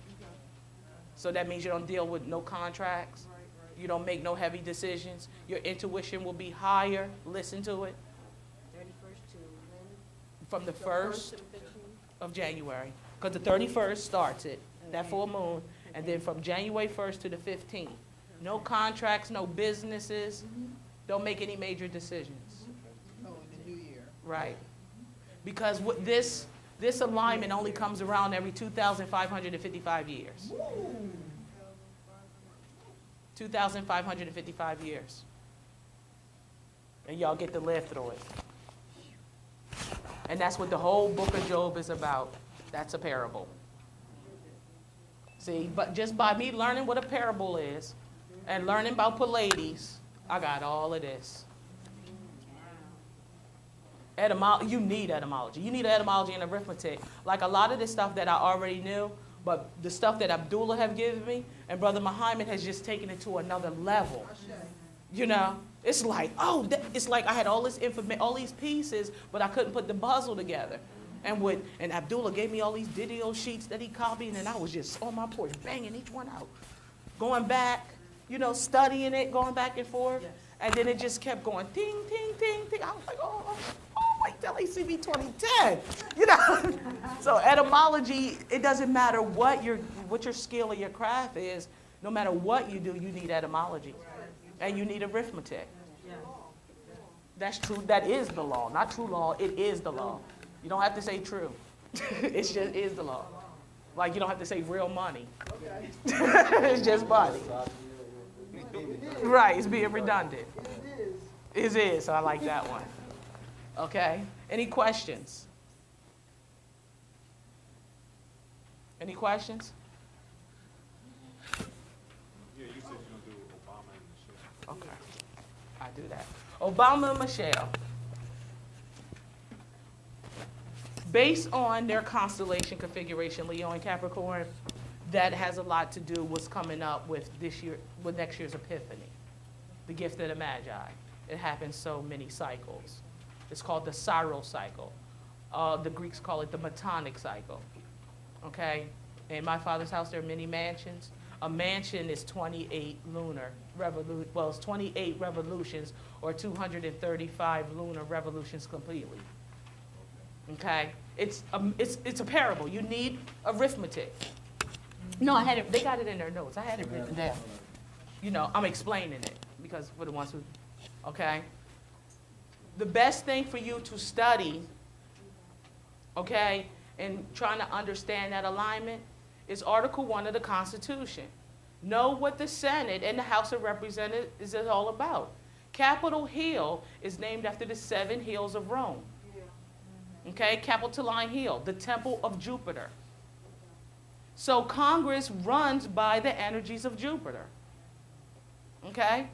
So that means you don't deal with no contracts. You don't make no heavy decisions. Your intuition will be higher. Listen to it. 31st to when? From the 1st of January. Because the 31st starts it, that full moon. And then from January 1st to the 15th. No contracts, no businesses. Don't make any major decisions. Oh, in the new year. Right. Because what this alignment only comes around every 2,555 years. 2,555 years. And y'all get to live through it. And that's what the whole book of Job is about. That's a parable. See, but just by me learning what a parable is and learning about Pallades, I got all of this. You need etymology. You need etymology and arithmetic. Like a lot of the stuff that I already knew, but the stuff that Abdullah have given me and Brother Muhammad has just taken it to another level. You know, it's like, oh, it's like I had all this information, all these pieces, but I couldn't put the puzzle together. And Abdullah gave me all these video sheets that he copied, and I was just on my porch banging each one out, going back, you know, studying it, going back and forth, and then it just kept going, ting, ting, ting, ting. I was like, oh, wait till ACB 2010, you know. So etymology, it doesn't matter what your skill or your craft is. No matter what you do, you need etymology, and you need arithmetic. That's true. That is the law, not true law. It is the law. You don't have to say true. It just is the law. Like you don't have to say real money. It's just money. Right, it's being redundant. It is, so I like that one. Okay, any questions? Any questions? Yeah, you said you're going to do Obama and Michelle. Okay, I do that. Obama and Michelle. Based on their constellation configuration, Leo and Capricorn, that has a lot to do with what's coming up with next year's Epiphany, the gift of the Magi. It happens so many cycles. It's called the Syro cycle. The Greeks call it the Metonic cycle. Okay? In my father's house, there are many mansions. A mansion is 28 it's 28 revolutions or 235 lunar revolutions completely. Okay? It's a parable. You need arithmetic. No, I had it. They got it in their notes. I had it written down. You know, I'm explaining it because for the ones who, okay? The best thing for you to study, okay, and trying to understand that alignment is Article 1 of the Constitution. Know what the Senate and the House of Representatives is all about. Capitol Hill is named after the 7 hills of Rome. Okay, Capitoline Hill, the Temple of Jupiter. So Congress runs by the energies of Jupiter. Okay?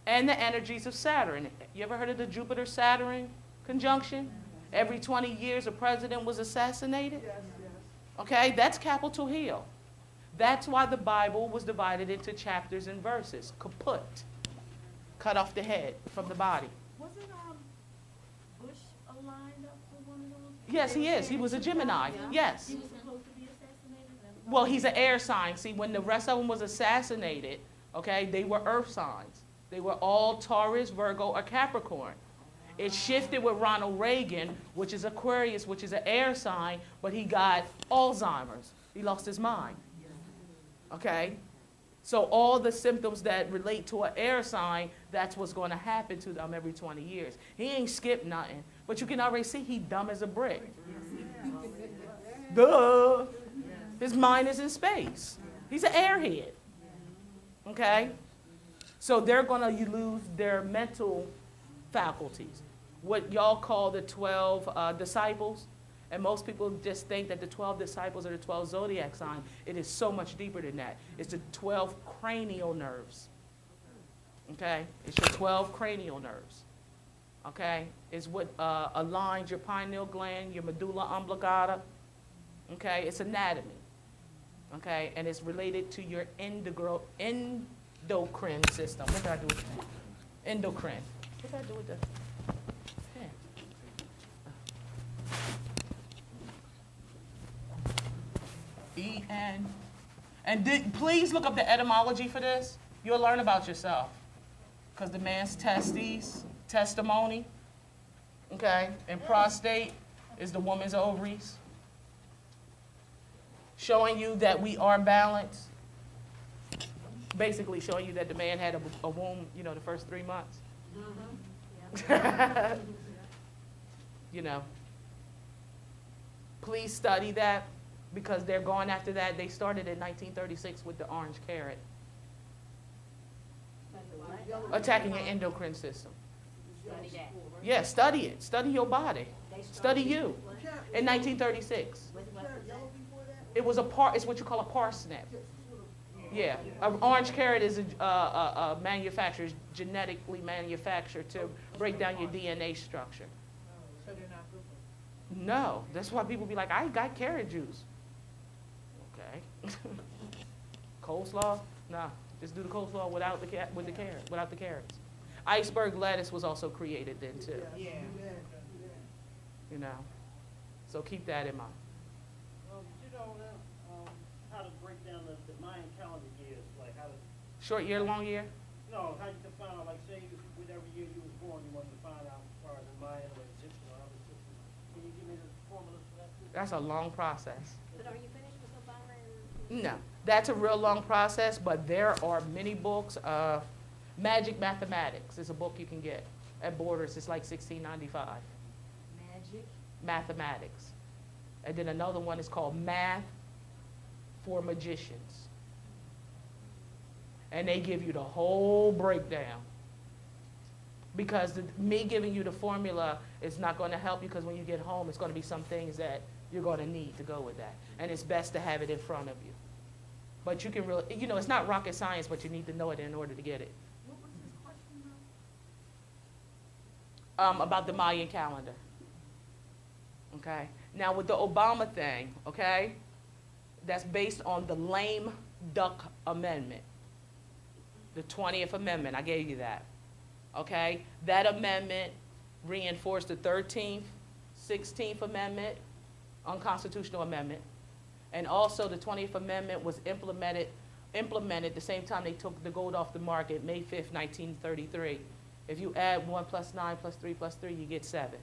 And the energies of Saturn. You ever heard of the Jupiter-Saturn conjunction? Every 20 years a president was assassinated? Okay, that's Capitol Hill. That's why the Bible was divided into chapters and verses. Kaput. Cut off the head from the body. Wasn't Bush aligned up to one of those? Yes, he is. He was a Gemini. Yes. He was supposed to be assassinated? Well, he's an air sign. See, when the rest of them was assassinated, okay, they were earth signs. They were all Taurus, Virgo, or Capricorn. It shifted with Ronald Reagan, which is Aquarius, which is an air sign, but he got Alzheimer's. He lost his mind. Okay? So all the symptoms that relate to an air sign, that's what's going to happen to them every 20 years. He ain't skipped nothing. But you can already see he dumb as a brick. Duh. His mind is in space. He's an airhead. Okay? So they're going to lose their mental faculties. What y'all call the 12 disciples. And most people just think that the 12 disciples are the 12 zodiac signs. It is so much deeper than that. It's the 12 cranial nerves. Okay? It's your 12 cranial nerves. Okay? It's what aligns your pineal gland, your medulla oblongata. Okay? It's anatomy. Okay? And it's related to your endocrine system. What did I do with that? Endocrine. What did I do with that? E-N. And please look up the etymology for this. You'll learn about yourself. Because the man's testimony, okay, and prostate is the woman's ovaries. Showing you that we are balanced. Basically showing you that the man had a womb, you know, the first 3 months. You know. Please study that. Because they're going after that. They started in 1936 with the orange carrot. Attacking your endocrine system. Study that. Yeah, study it. Study your body. Study you. In 1936. Yellow It was it's what you call a parsnip. Yeah, an orange carrot is a manufactured, genetically manufactured to break down your DNA structure. So they're not good for you. No, that's why people be like, I got carrot juice. Okay. Coleslaw? Nah, just do the coleslaw without the carrots. Iceberg lettuce was also created then too. Yeah. You know, so keep that in mind. You know, how to break down the Mayan calendar years, like how to, Short year, long year? no, how you can find out, like say whatever year you was born, you wanted to find out as far as the Mayan or Egyptian or other systems. Can you give me the formulas for that? That's a long process. But are you finished with Obama and? No, that's a real long process, but there are many books. Magic Mathematics is a book you can get at Borders. It's like $16.95. Magic. Mathematics. And then another one is called Math for Magicians. And they give you the whole breakdown. Because me giving you the formula is not going to help you, because when you get home, it's going to be some things that you're going to need to go with that. And it's best to have it in front of you. But you can really, you know, it's not rocket science, but you need to know it in order to get it. What was this question about? About the Mayan calendar. Okay? Now with the Obama thing, okay, that's based on the lame duck amendment. The 20th Amendment, I gave you that. Okay? That amendment reinforced the 13th, 16th Amendment, unconstitutional amendment. And also the 20th Amendment was implemented the same time they took the gold off the market, May 5th, 1933. If you add 1 + 9 + 3 + 3, you get 7.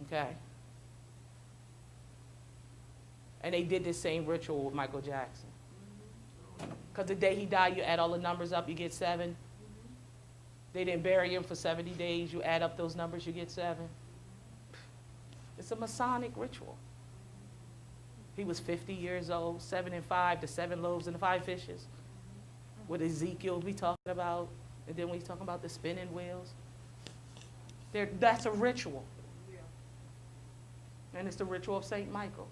Okay? And they did this same ritual with Michael Jackson. Because the day he died, you add all the numbers up, you get 7. They didn't bury him for 70 days. You add up those numbers, you get 7. It's a Masonic ritual. He was 50 years old, 7 and 5, the 7 loaves and the 5 fishes. What Ezekiel be talking about, and then when he's talking about the spinning wheels. That's a ritual. And it's the ritual of St. Michael.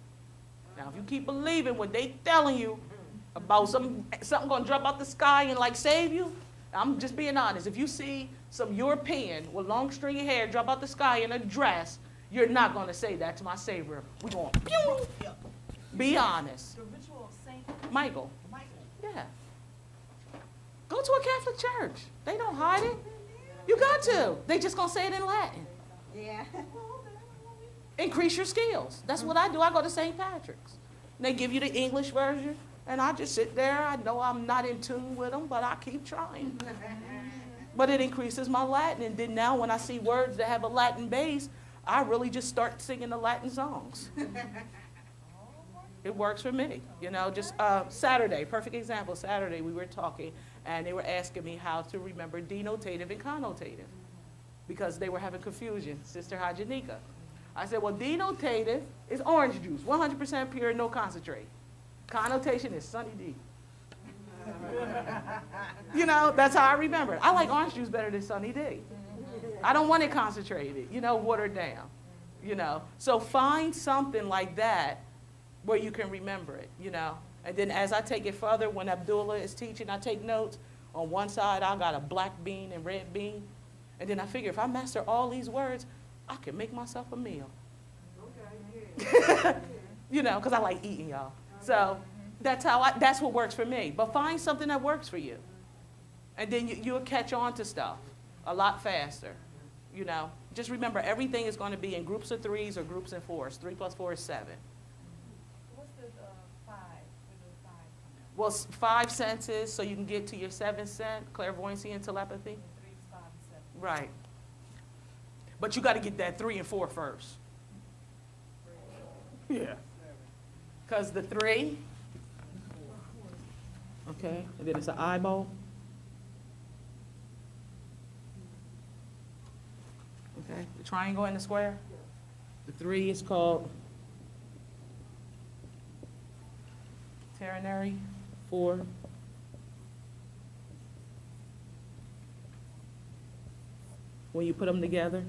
Now, if you keep believing what they telling you about something going to drop out the sky and like save you, I'm just being honest. If you see some European with long stringy hair drop out the sky in a dress, you're not going to say that to my Savior. We're going, pew! Be honest. The ritual of Saint Michael. Michael. Yeah. Go to a Catholic church. They don't hide it. You got to. They just going to say it in Latin. Yeah. Increase your skills. That's what I do. I go to St. Patrick's. And they give you the English version, and I just sit there. I know I'm not in tune with them, but I keep trying. But it increases my Latin, and then now when I see words that have a Latin base, I really just start singing the Latin songs. It works for me. You know, just Saturday, perfect example, Saturday we were talking, and they were asking me how to remember denotative and connotative, because they were having confusion, Sister Hajanika. I said, well, denotative is orange juice, 100% pure, no concentrate. Connotation is Sunny D. You know, that's how I remember it. I like orange juice better than Sunny D. I don't want it concentrated, you know, watered down, you know. So find something like that where you can remember it, you know. And then as I take it further, when Abdullah is teaching, I take notes. On one side, I got a black bean and red bean. And then I figure if I master all these words, I can make myself a meal. Okay, You know, because I like eating, y'all. So that's what works for me. But find something that works for you. And then you'll catch on to stuff a lot faster, you know. Just remember, everything is going to be in groups of 3s or groups of 4s. 3 + 4 is 7. What's the 5? Where does 5 come in? Well, 5 senses, so you can get to your 7th sense, clairvoyancy and telepathy. 3 is 5 and 7. Right. But you got to get that 3 and 4 first. Yeah. Because the 3, okay, and then it's an eyeball. Okay, the triangle and the square. The 3 is called ternary. 4. When you put them together.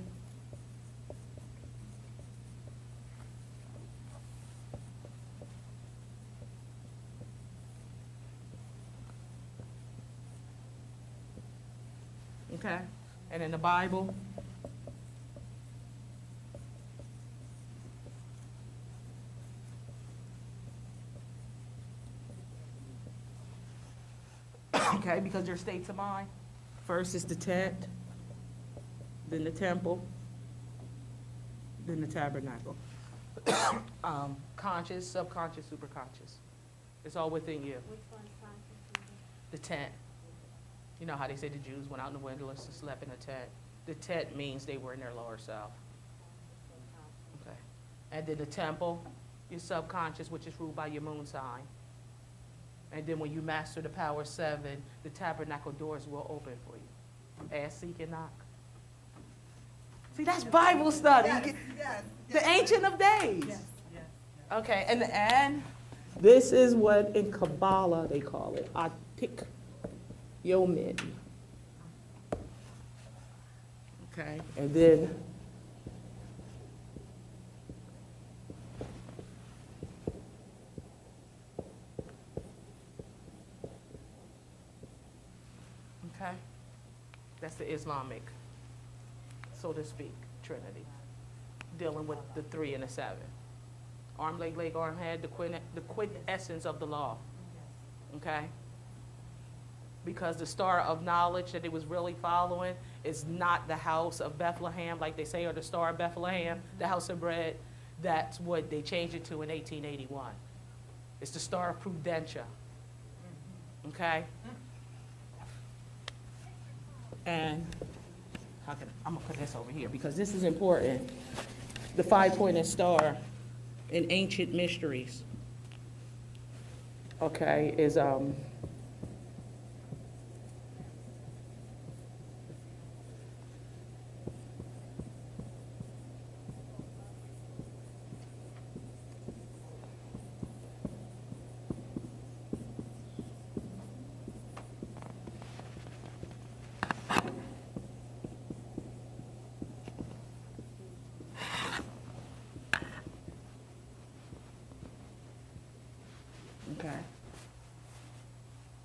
Okay? And in the Bible, okay, because they're states of mind. First is the tent, then the temple, then the tabernacle. Conscious, subconscious, superconscious. It's all within you. Which one's conscious? The tent. You know how they say the Jews went out in the wilderness and slept in a tent. The tent means they were in their lower self. Okay. And then the temple, your subconscious, which is ruled by your moon sign. And then when you master the power 7, the tabernacle doors will open for you. Ask, seek, and knock. See, that's Bible study. Yes, The Ancient of Days. yes, yes. Okay, and this is what in Kabbalah they call it, Atik Yomin. Okay, and then okay, that's the Islamic, so to speak, Trinity, dealing with the 3 and the 7. Arm, leg, arm, head, the quintessence of the law, okay? Because the star of knowledge that it was really following is not the house of Bethlehem, like they say, or the star of Bethlehem, the house of bread. That's what they changed it to in 1881. It's the star of Prudentia, okay? And I'm gonna put this over here because this is important. The 5-pointed star in ancient mysteries, okay, is okay.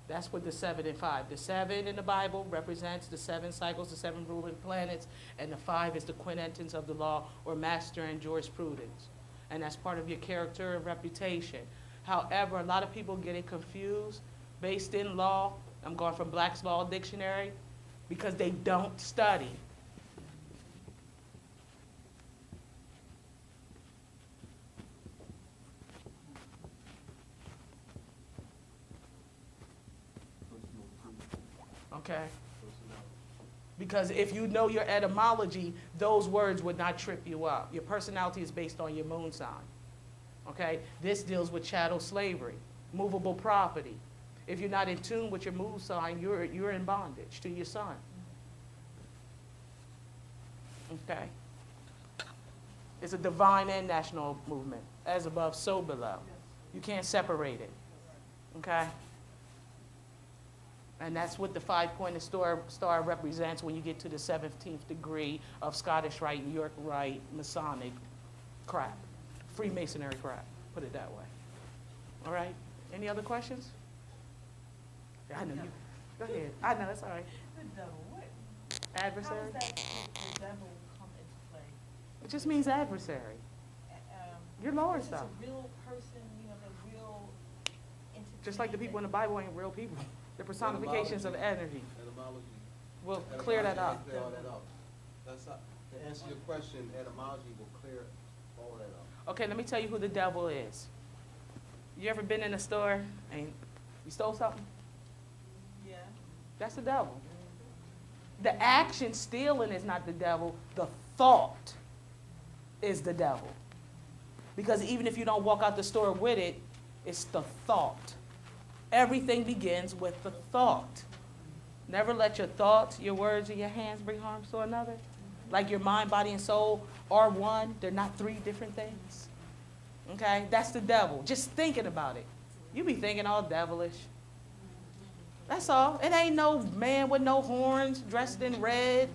That's what the 7 and 5. The 7 in the Bible represents the 7 cycles, the 7 ruling planets, and the 5 is the quintessence of the law or master and jurisprudence. And that's part of your character and reputation. However, a lot of people get it confused based in law. I'm going from Black's Law Dictionary because they don't study. Okay? Because if you know your etymology, those words would not trip you up. Your personality is based on your moon sign. Okay? This deals with chattel slavery, movable property. If you're not in tune with your moon sign, you're in bondage to your sun. Okay? It's a divine and national movement. As above, so below. You can't separate it. Okay? And that's what the 5-pointed star represents when you get to the 17th degree of Scottish Rite, York Rite, Masonic crap. Freemasonry crap, put it that way. All right? Any other questions? I know you. Go ahead. I know, it's all right. The devil, what? Adversary? How does the devil come into play? It just means adversary. Your lower Is this self. a real person, you know, the real entity? Just like the people in the Bible ain't real people. They're personifications of energy. Etymology. We'll clear that up. Clear all that up. That's not, to answer your question, etymology will clear all that up. Okay, let me tell you who the devil is. You ever been in a store and you stole something? Yeah. That's the devil. The action stealing is not the devil. The thought is the devil. Because even if you don't walk out the store with it, it's the thought. Everything begins with the thought. Never let your thoughts, your words, or your hands bring harm to another. Like your mind, body, and soul are one. They're not 3 different things. Okay? That's the devil. Just thinking about it. You be thinking all devilish. That's all. It ain't no man with no horns, dressed in red,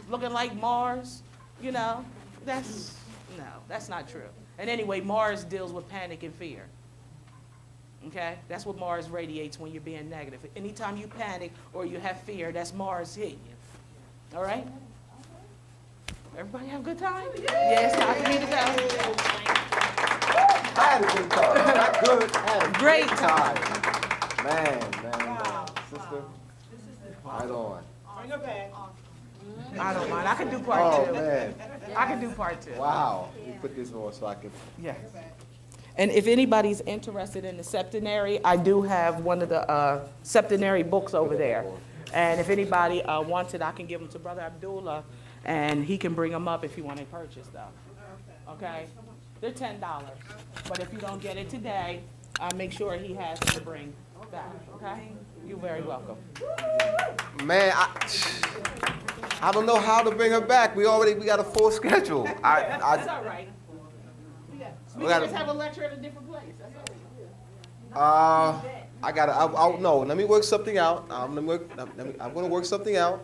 looking like Mars. You know, that's not true. And anyway, Mars deals with panic and fear. Okay? That's what Mars radiates when you're being negative. Anytime you panic or you have fear, that's Mars hitting you. All right? Everybody have a good time? Yeah, it's time for me to go. I had a good time. Not good. I had a Great time. Man. Sister, right on. Bring her back. I don't mind. I can do part Oh, two. man. I can do part two. Wow. You put this on so I can. Yes. And if anybody's interested in the septenary, I do have one of the septenary books over there. And if anybody wants it, I can give them to Brother Abdullah, and he can bring them up if you want to purchase them. Okay? They're $10. But if you don't get it today, make sure he has it to bring back. Okay? You're very welcome. Man, I don't know how to bring her back. We got a full schedule. That's all right. We gotta- just have a lecture at a different place. That's all. No, let me work something out. I'm gonna work something out.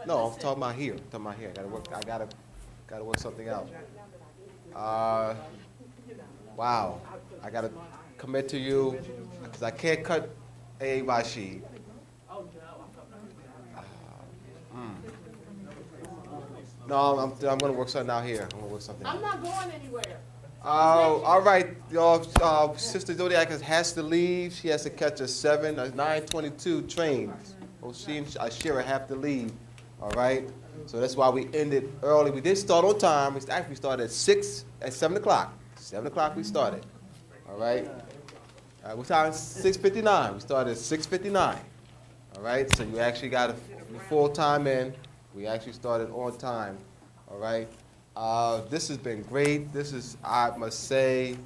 No, I'm talking about here. I gotta work something out. Wow. I gotta commit to you, because I can't cut A by sheet. No, I'm gonna work something out here. I'm not going anywhere. All right, y'all. Sister Zodeakus has to leave. She has to catch a 9:22 train. She and Ashira have to leave. All right. So that's why we ended early. We did start on time. We started at 7 o'clock. 7 o'clock we started. All right. We started at 6:59. We started at 6:59. All right. So you actually got a full time in. We actually started on time. All right. This has been great. I must say,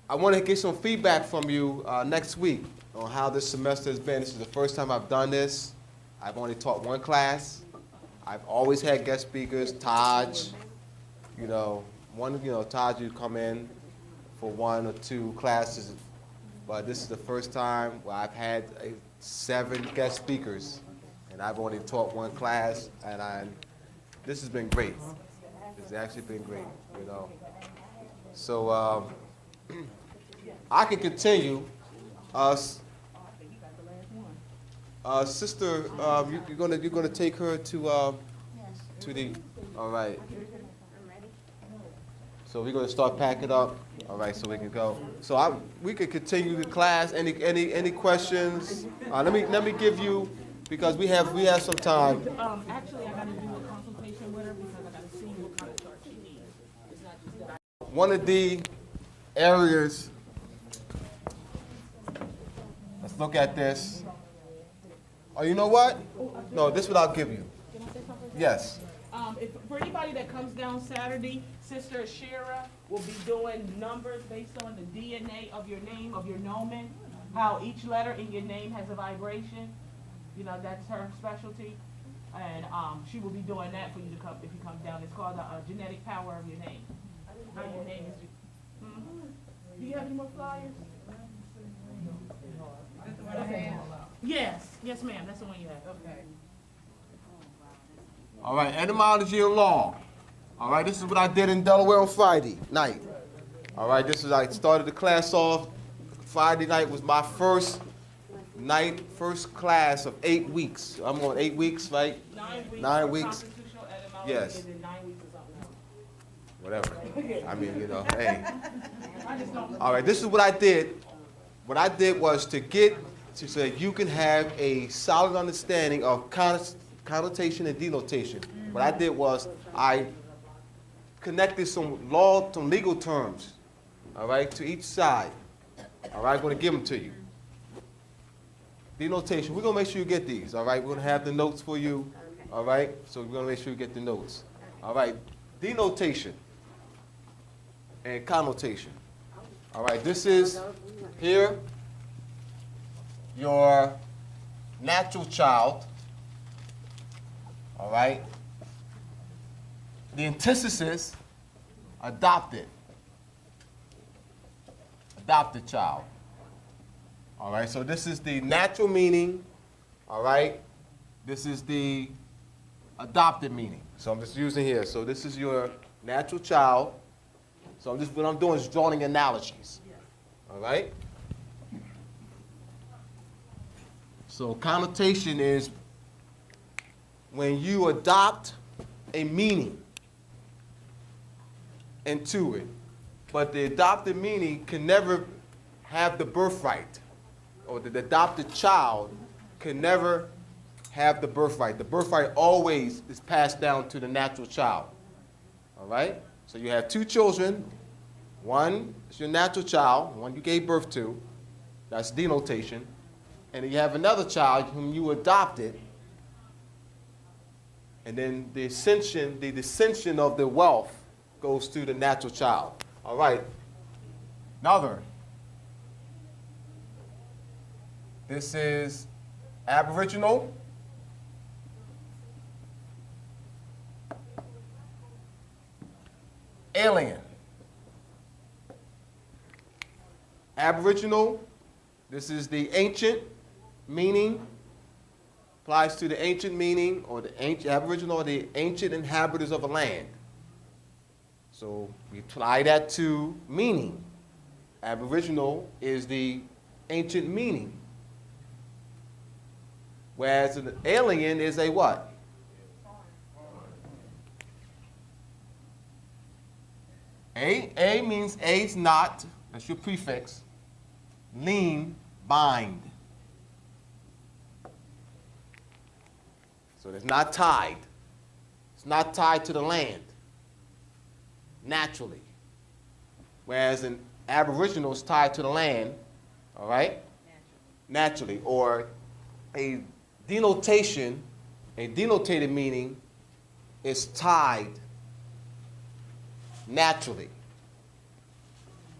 I want to get some feedback from you next week on how this semester has been. This is the first time I've done this. I've only taught one class. I've always had guest speakers, Taj, Taj would come in for 1 or 2 classes, but this is the first time where I've had 7 guest speakers, and I've only taught one class, and this has been great. It's actually been great, So I can continue. Sister, you're gonna take her to the. All right. So we're gonna start packing up. All right, so we can go. So we could continue the class. Any questions? Let me give you, because we have some time. Actually, I gotta do a consultation with her because I gotta see what kind of chart she needs. It's not just that One of the areas. Let's look at this. Oh, you know what? No, this is what I'll give you. Can I say something? Yes. For anybody that comes down Saturday, Sister Ashira will be doing numbers based on the DNA of your name, of your nomen, how each letter in your name has a vibration. That's her specialty. And she will be doing that for you to come if you come down. It's called the genetic power of your name. How your name is. Do you have any more flyers? Yes, ma'am. That's the one you have. Okay. All right, etymology of law. All right, this is what I did in Delaware on Friday night. All right, I started the class off. Friday night was my first class of 8 weeks. I'm on 8 weeks, right? 9 weeks. Yes. And then 9 weeks or something else. Whatever. I mean, hey. All right, this is what I did. What I did was so that you can have a solid understanding of connotation and denotation. What I did was I connected some legal terms, all right, to each side. All right, I'm going to give them to you. Denotation, we're going to make sure you get these, all right? We're going to have the notes for you, all right? So we're going to make sure you get the notes. All right, denotation and connotation. All right, this is here your natural child, all right? The antithesis, adopted child. All right, so this is the natural meaning, all right? This is the adopted meaning. So I'm just using here. So this is your natural child. So what I'm doing is drawing analogies, all right? So connotation is when you adopt a meaning into it, but the adopted meaning can never have the birthright, or the adopted child can never have the birthright. The birthright always is passed down to the natural child. All right? So you have two children. One is your natural child, one you gave birth to. That's denotation. And then you have another child whom you adopted. And then the descension of the wealth goes to the natural child. All right. Another. This is Aboriginal. Alien. Aboriginal, this is the ancient meaning, applies to the ancient meaning, or the ancient Aboriginal, or the ancient inhabitants of a land. So we apply that to meaning. Aboriginal is the ancient meaning, whereas an alien is a what? A means A is not, that's your prefix. Lean, bind. So it's not tied. It's not tied to the land, naturally. Whereas an Aboriginal is tied to the land, all right? Naturally. Or a denotation, a denotated meaning is tied naturally,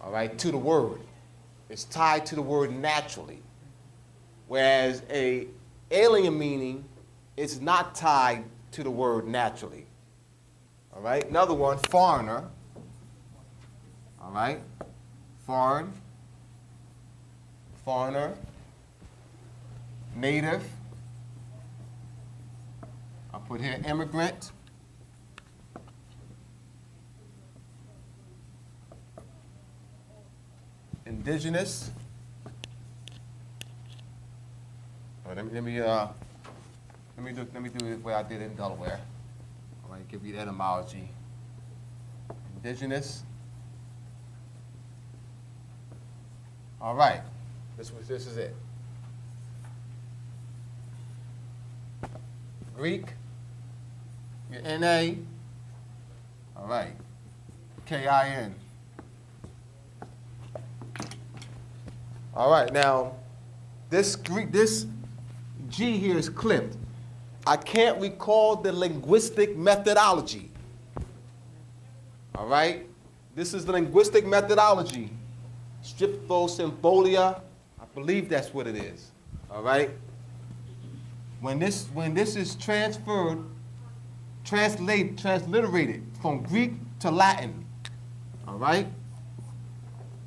all right, to the word. It's tied to the word naturally. Whereas a alien meaning is not tied to the word naturally. All right, another one, foreigner. All right, foreign, foreigner, native. I'll put here immigrant. Indigenous. All right, let me do it the way I did it in Delaware. All right, give you the etymology. Indigenous. All right, this is it. Greek. Your NA. All right. KIN. All right, now, this G here is clipped. I can't recall the linguistic methodology. All right? This is the linguistic methodology. Striptosymbolic, I believe that's what it is. All right? When this is transliterated from Greek to Latin, all right?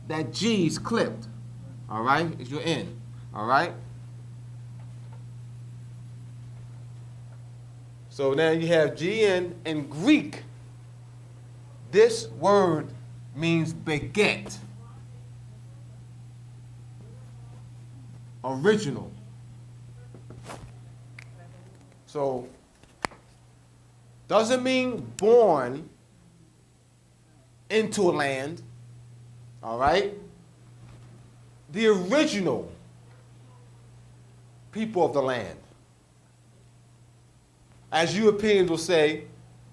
That G is clipped. All right, is your N, all right? So now you have GN in Greek. This word means beget, original. So, doesn't mean born into a land, all right? The original people of the land. As Europeans will say,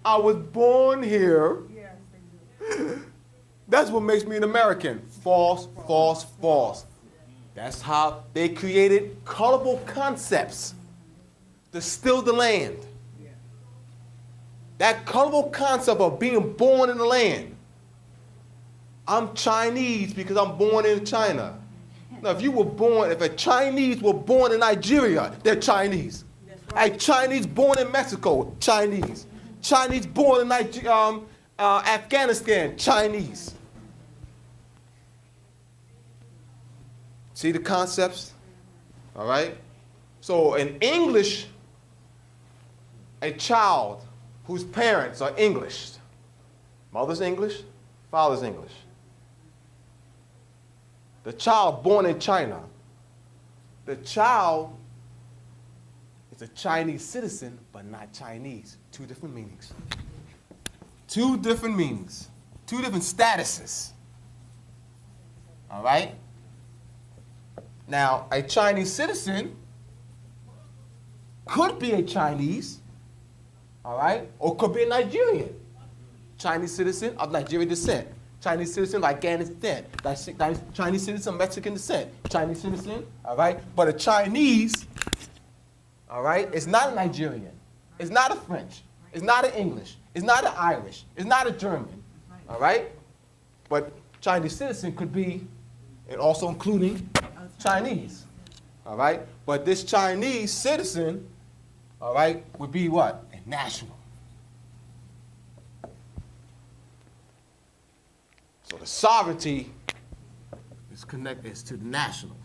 I was born here. Yes, they do. That's what makes me an American. False, false, false. That's how they created colorful concepts to steal the land. That colorful concept of being born in the land. I'm Chinese because I'm born in China. Now, if a Chinese were born in Nigeria, they're Chinese. A Chinese born in Mexico, Chinese. Chinese born in Afghanistan, Chinese. See the concepts? All right? So in English, a child whose parents are English, mother's English, father's English. The child born in China, the child is a Chinese citizen, but not Chinese. Two different meanings. Two different meanings. Two different statuses. All right? Now, a Chinese citizen could be a Chinese, all right, or could be a Nigerian. Chinese citizen of Nigerian descent. Chinese citizen of Afghanistan descent. Chinese citizen of Mexican descent. Chinese citizen, all right? But a Chinese, all right, is not a Nigerian. It's not a French. It's not an English. It's not an Irish. It's not a German, all right? But Chinese citizen could be, and also including Chinese, all right? But this Chinese citizen, all right, would be what? A national. So the sovereignty is connected to the nationals.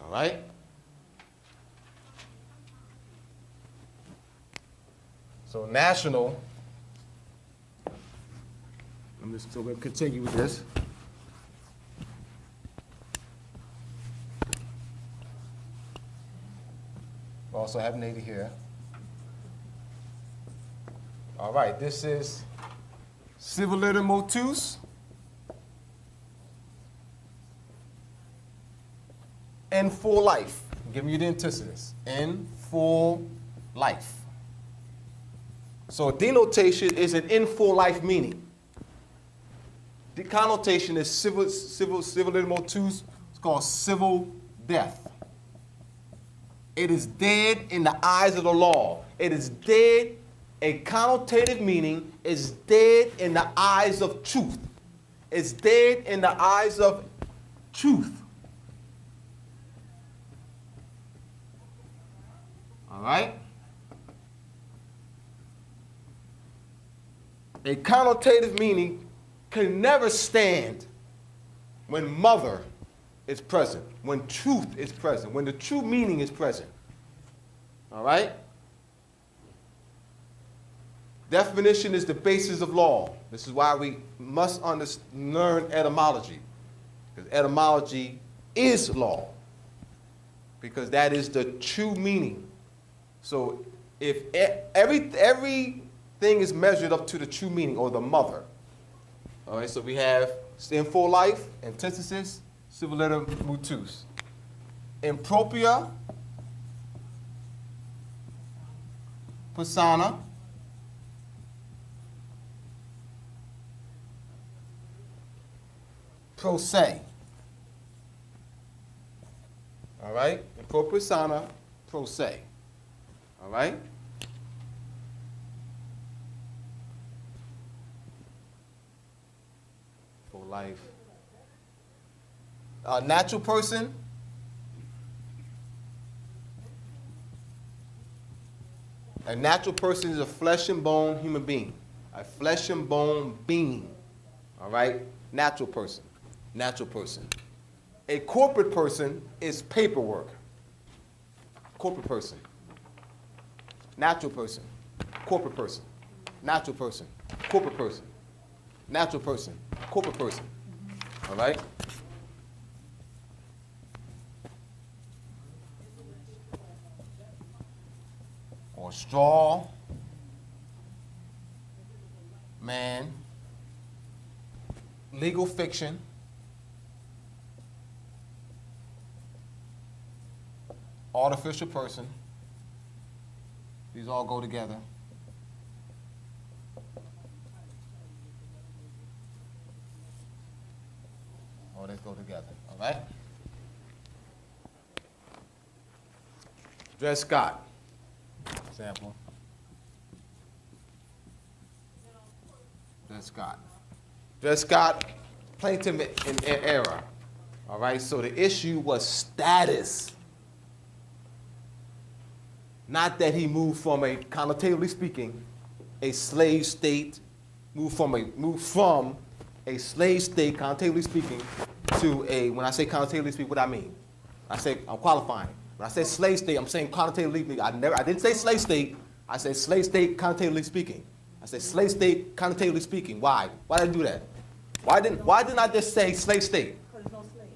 All right? So national, I'm just still going to continue with this. We also have Nady here. All right, this is civiliter motus in full life. I'm giving you the antithesis. In full life. So denotation is an in full life meaning. The connotation is civiliter motus. It's called civil death. It is dead in the eyes of the law. It is dead. A connotative meaning is dead in the eyes of truth. It's dead in the eyes of truth. All right? A connotative meaning can never stand when mother is present, when truth is present, when the true meaning is present. All right? Definition is the basis of law. This is why we must learn etymology. Because etymology is law. Because that is the true meaning. So if everything is measured up to the true meaning, or the mother. All right, so we have in full life, antithesis, civiliter motus. Impropria persona. Pro se. All right? Impropria persona, pro se. All right? For life. A natural person. A natural person is a flesh and bone human being. A flesh and bone being. All right? Natural person. Natural person. A corporate person is paperwork. Corporate person. Natural person. Corporate person. Natural person. Corporate person. Natural person. Corporate person. All right? Or straw man. Legal fiction. Artificial person. These all go together. All these go together, all right? Dred Scott, example. Dred Scott. Dred Scott, plaintiff in error, all right? So the issue was status. Not that he moved from a, connotatively speaking, a slave state, moved from a slave state, connotatively speaking, to a, when I say connotatively speaking, what I mean? I say, I'm qualifying. When I say slave state, I'm saying connotatively, I didn't say slave state, I said slave state connotatively speaking. I said slave state connotatively speaking. Why? Why did I do that? Why didn't I just say slave state? Because there's no slave.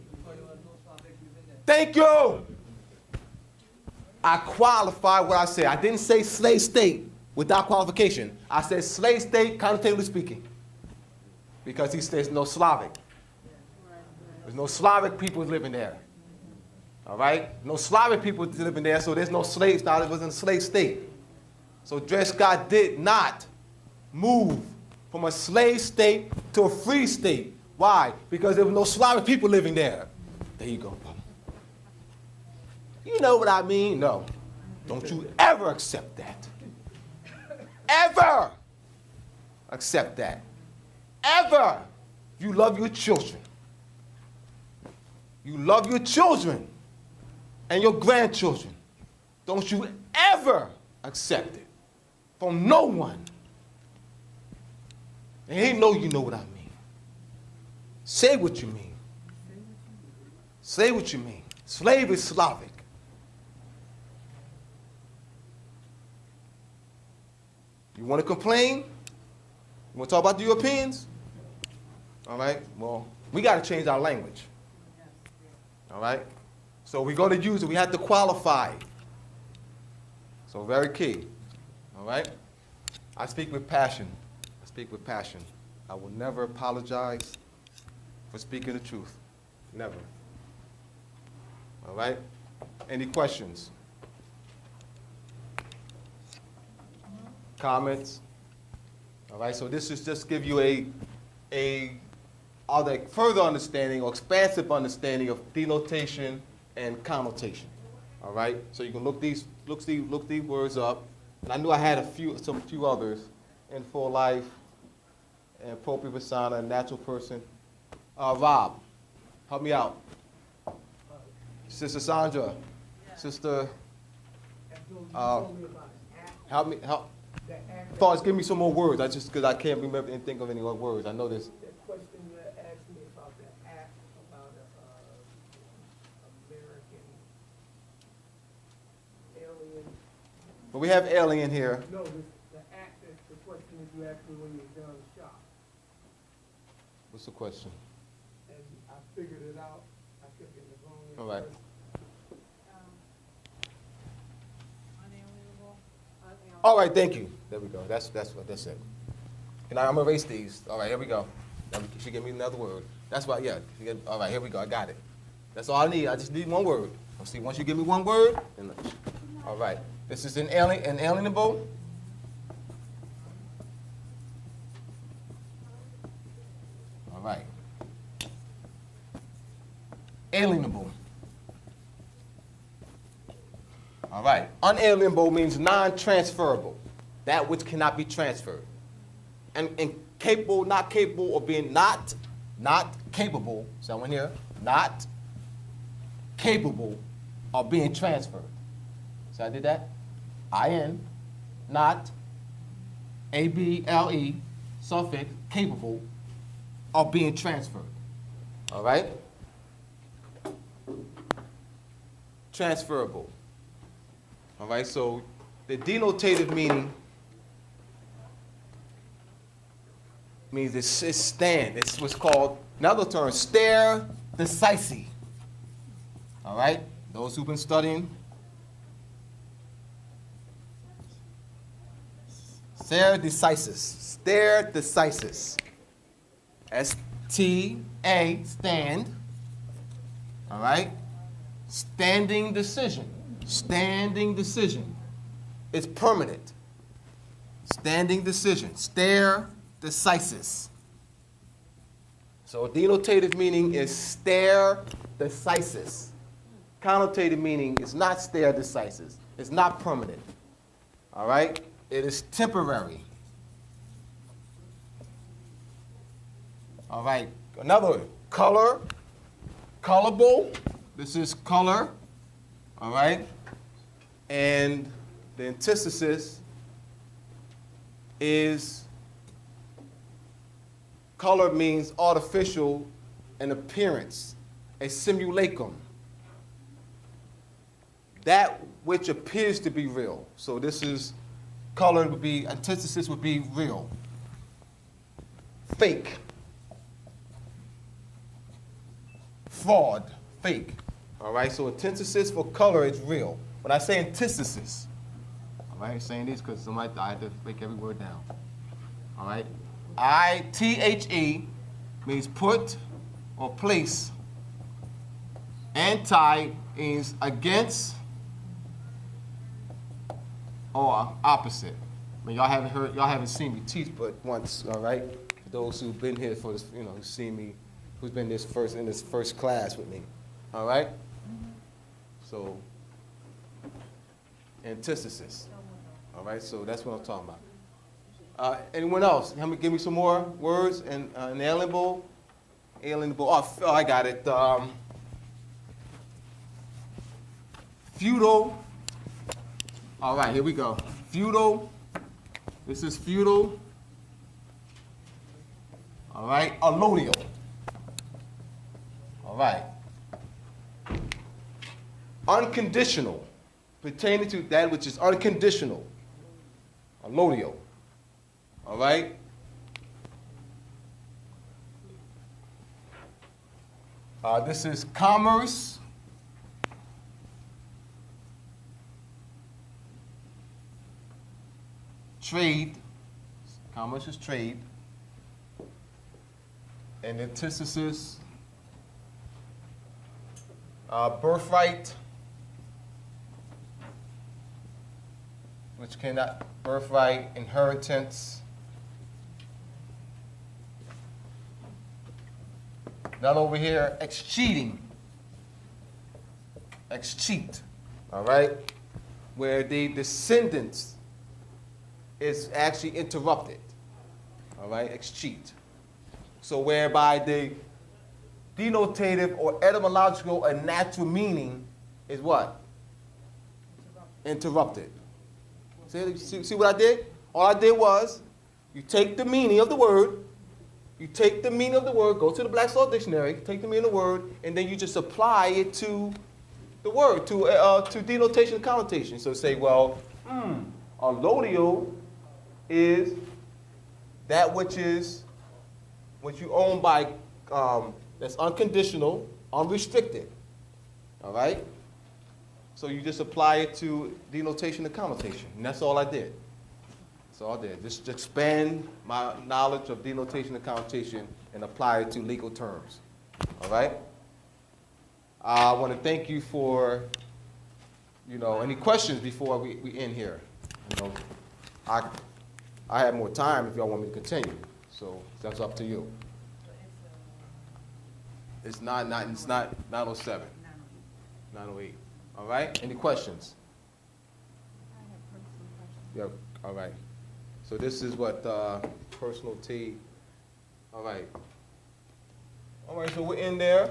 Thank you. I qualify what I said. I didn't say slave state without qualification. I said slave state, connotatively speaking. Because he says no Slavic. There's no Slavic people living there. All right? No Slavic people living there, so there's no slaves. Now, it was in a slave state. So Dred Scott did not move from a slave state to a free state. Why? Because there were no Slavic people living there. There you go, brother. You know what I mean? No. Don't you ever accept that. Ever accept that. Ever. You love your children. You love your children and your grandchildren. Don't you ever accept it from no one. And he know you know what I mean. Say what you mean. Say what you mean. Slave is Slavic. You want to complain? You want to talk about the Europeans? All right, well, we got to change our language. All right? So we're going to use it. We have to qualify. So very key. All right? I speak with passion. I speak with passion. I will never apologize for speaking the truth. Never. All right? Any questions? Comments? All right, so this is just give you a further understanding or expansive understanding of denotation and connotation. All right, so you can look these words up. And I knew I had a few others in full life, and appropriate persona, and natural person. Rob, help me out. Sister Sandra, Sister, help me help. Thoughts, give me some more words. Because I can't remember and think of any more words. I know this. The question you asked me about the act about American alien. But we have alien here. No, the act, the question that you asked me when you were down the shop. What's the question? And I figured it out. I kept getting the wrong answer. All right. All right, thank you. There we go. That's it. And I'm gonna erase these. All right, here we go. Now she should give me another word. That's why, yeah. All right, here we go. I got it. That's all I need. I just need one word. Let's see. Once you give me one word, then all right. This is inalienable. All right. Alienable. All right. Unalienable means non-transferable, that which cannot be transferred. And capable, not capable, or being not capable, someone here, not capable of being transferred. So I did that. I-N, not, A-B-L-E, suffix, capable of being transferred. All right? Transferable. All right, so the denotative meaning means it's stand. It's what's called, another term, stare decisis. All right, those who've been studying. Stare decisis. Stare decisis. S-T-A, stand. All right, standing decision. Standing decision. It's permanent. Standing decision. Stare decisis. So denotative meaning is stare decisis. Connotative meaning is not stare decisis. It's not permanent. All right? It is temporary. All right. Another one. Color. Colorable. This is color. All right? And the antithesis is color means artificial in appearance, a simulacrum. That which appears to be real. So this is, color would be, antithesis would be real. Fake. Fraud, fake. All right, so antithesis for color is real. When I say antithesis, all right, saying this because somebody I had to break every word down. All right, I-T-H-E means put or place. Anti means against or opposite. I mean, y'all haven't seen me teach but once, all right? For those who've been here for this, who've seen me, who's been in this first class with me, all right? So, antithesis, all right? So that's what I'm talking about. Anyone else? Give me some more words. And inalienable, alienable. Oh, I got it. Feudal. All right, here we go. Feudal. This is feudal. All right, allodial. All right. Unconditional, pertaining to that which is unconditional. Allodial. All right. This is commerce. Trade. Commerce is trade. And antithesis. Birthright. Which cannot, birthright, inheritance. Now over here, excheating. Excheat. All right? Where the descendants is actually interrupted. All right? Excheat. So whereby the denotative or etymological and natural meaning is what? Interrupted. See what I did? All I did was, you take the meaning of the word, go to the Black's Law Dictionary, take the meaning of the word, and then you just apply it to the word, to denotation and connotation. So say, well, allodial is that which you own by, that's unconditional, unrestricted. All right? So you just apply it to denotation and connotation, and that's all I did. That's all I did. Just expand my knowledge of denotation and connotation and apply it to legal terms. All right? I want to thank you for, any questions before we end here. I have more time if y'all want me to continue, so that's up to you. It's not 907, 908. All right? Any questions? I have personal questions. Yeah, all right. So this is what personal T. All right. All right, so we're in there.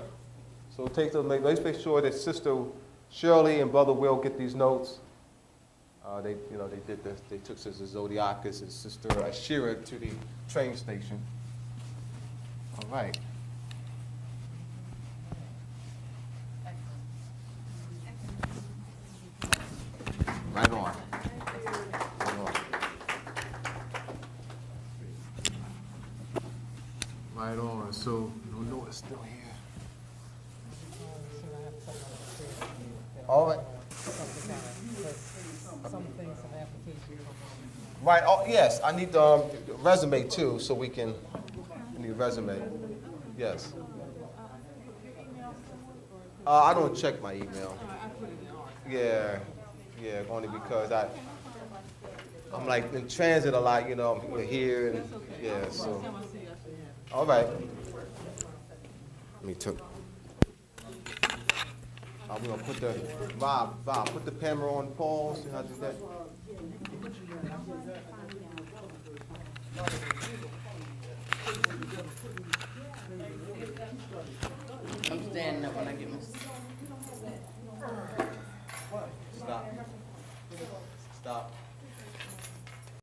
So let's make sure that Sister Shirley and Brother Will get these notes. They did this. They took Sister Zodeakus and Sister Ashira to the train station. All right. Right on. Right on. So no notice still here. All right. Some things of application. Right. Oh yes. I need the resume too, so we can. I need a resume. Yes. I don't check my email. Yeah. Yeah, only because I'm like in transit a lot, I'm here and yeah, so. All right. Let me took. We're gonna put the Bob, put the camera on pause. See how I do that?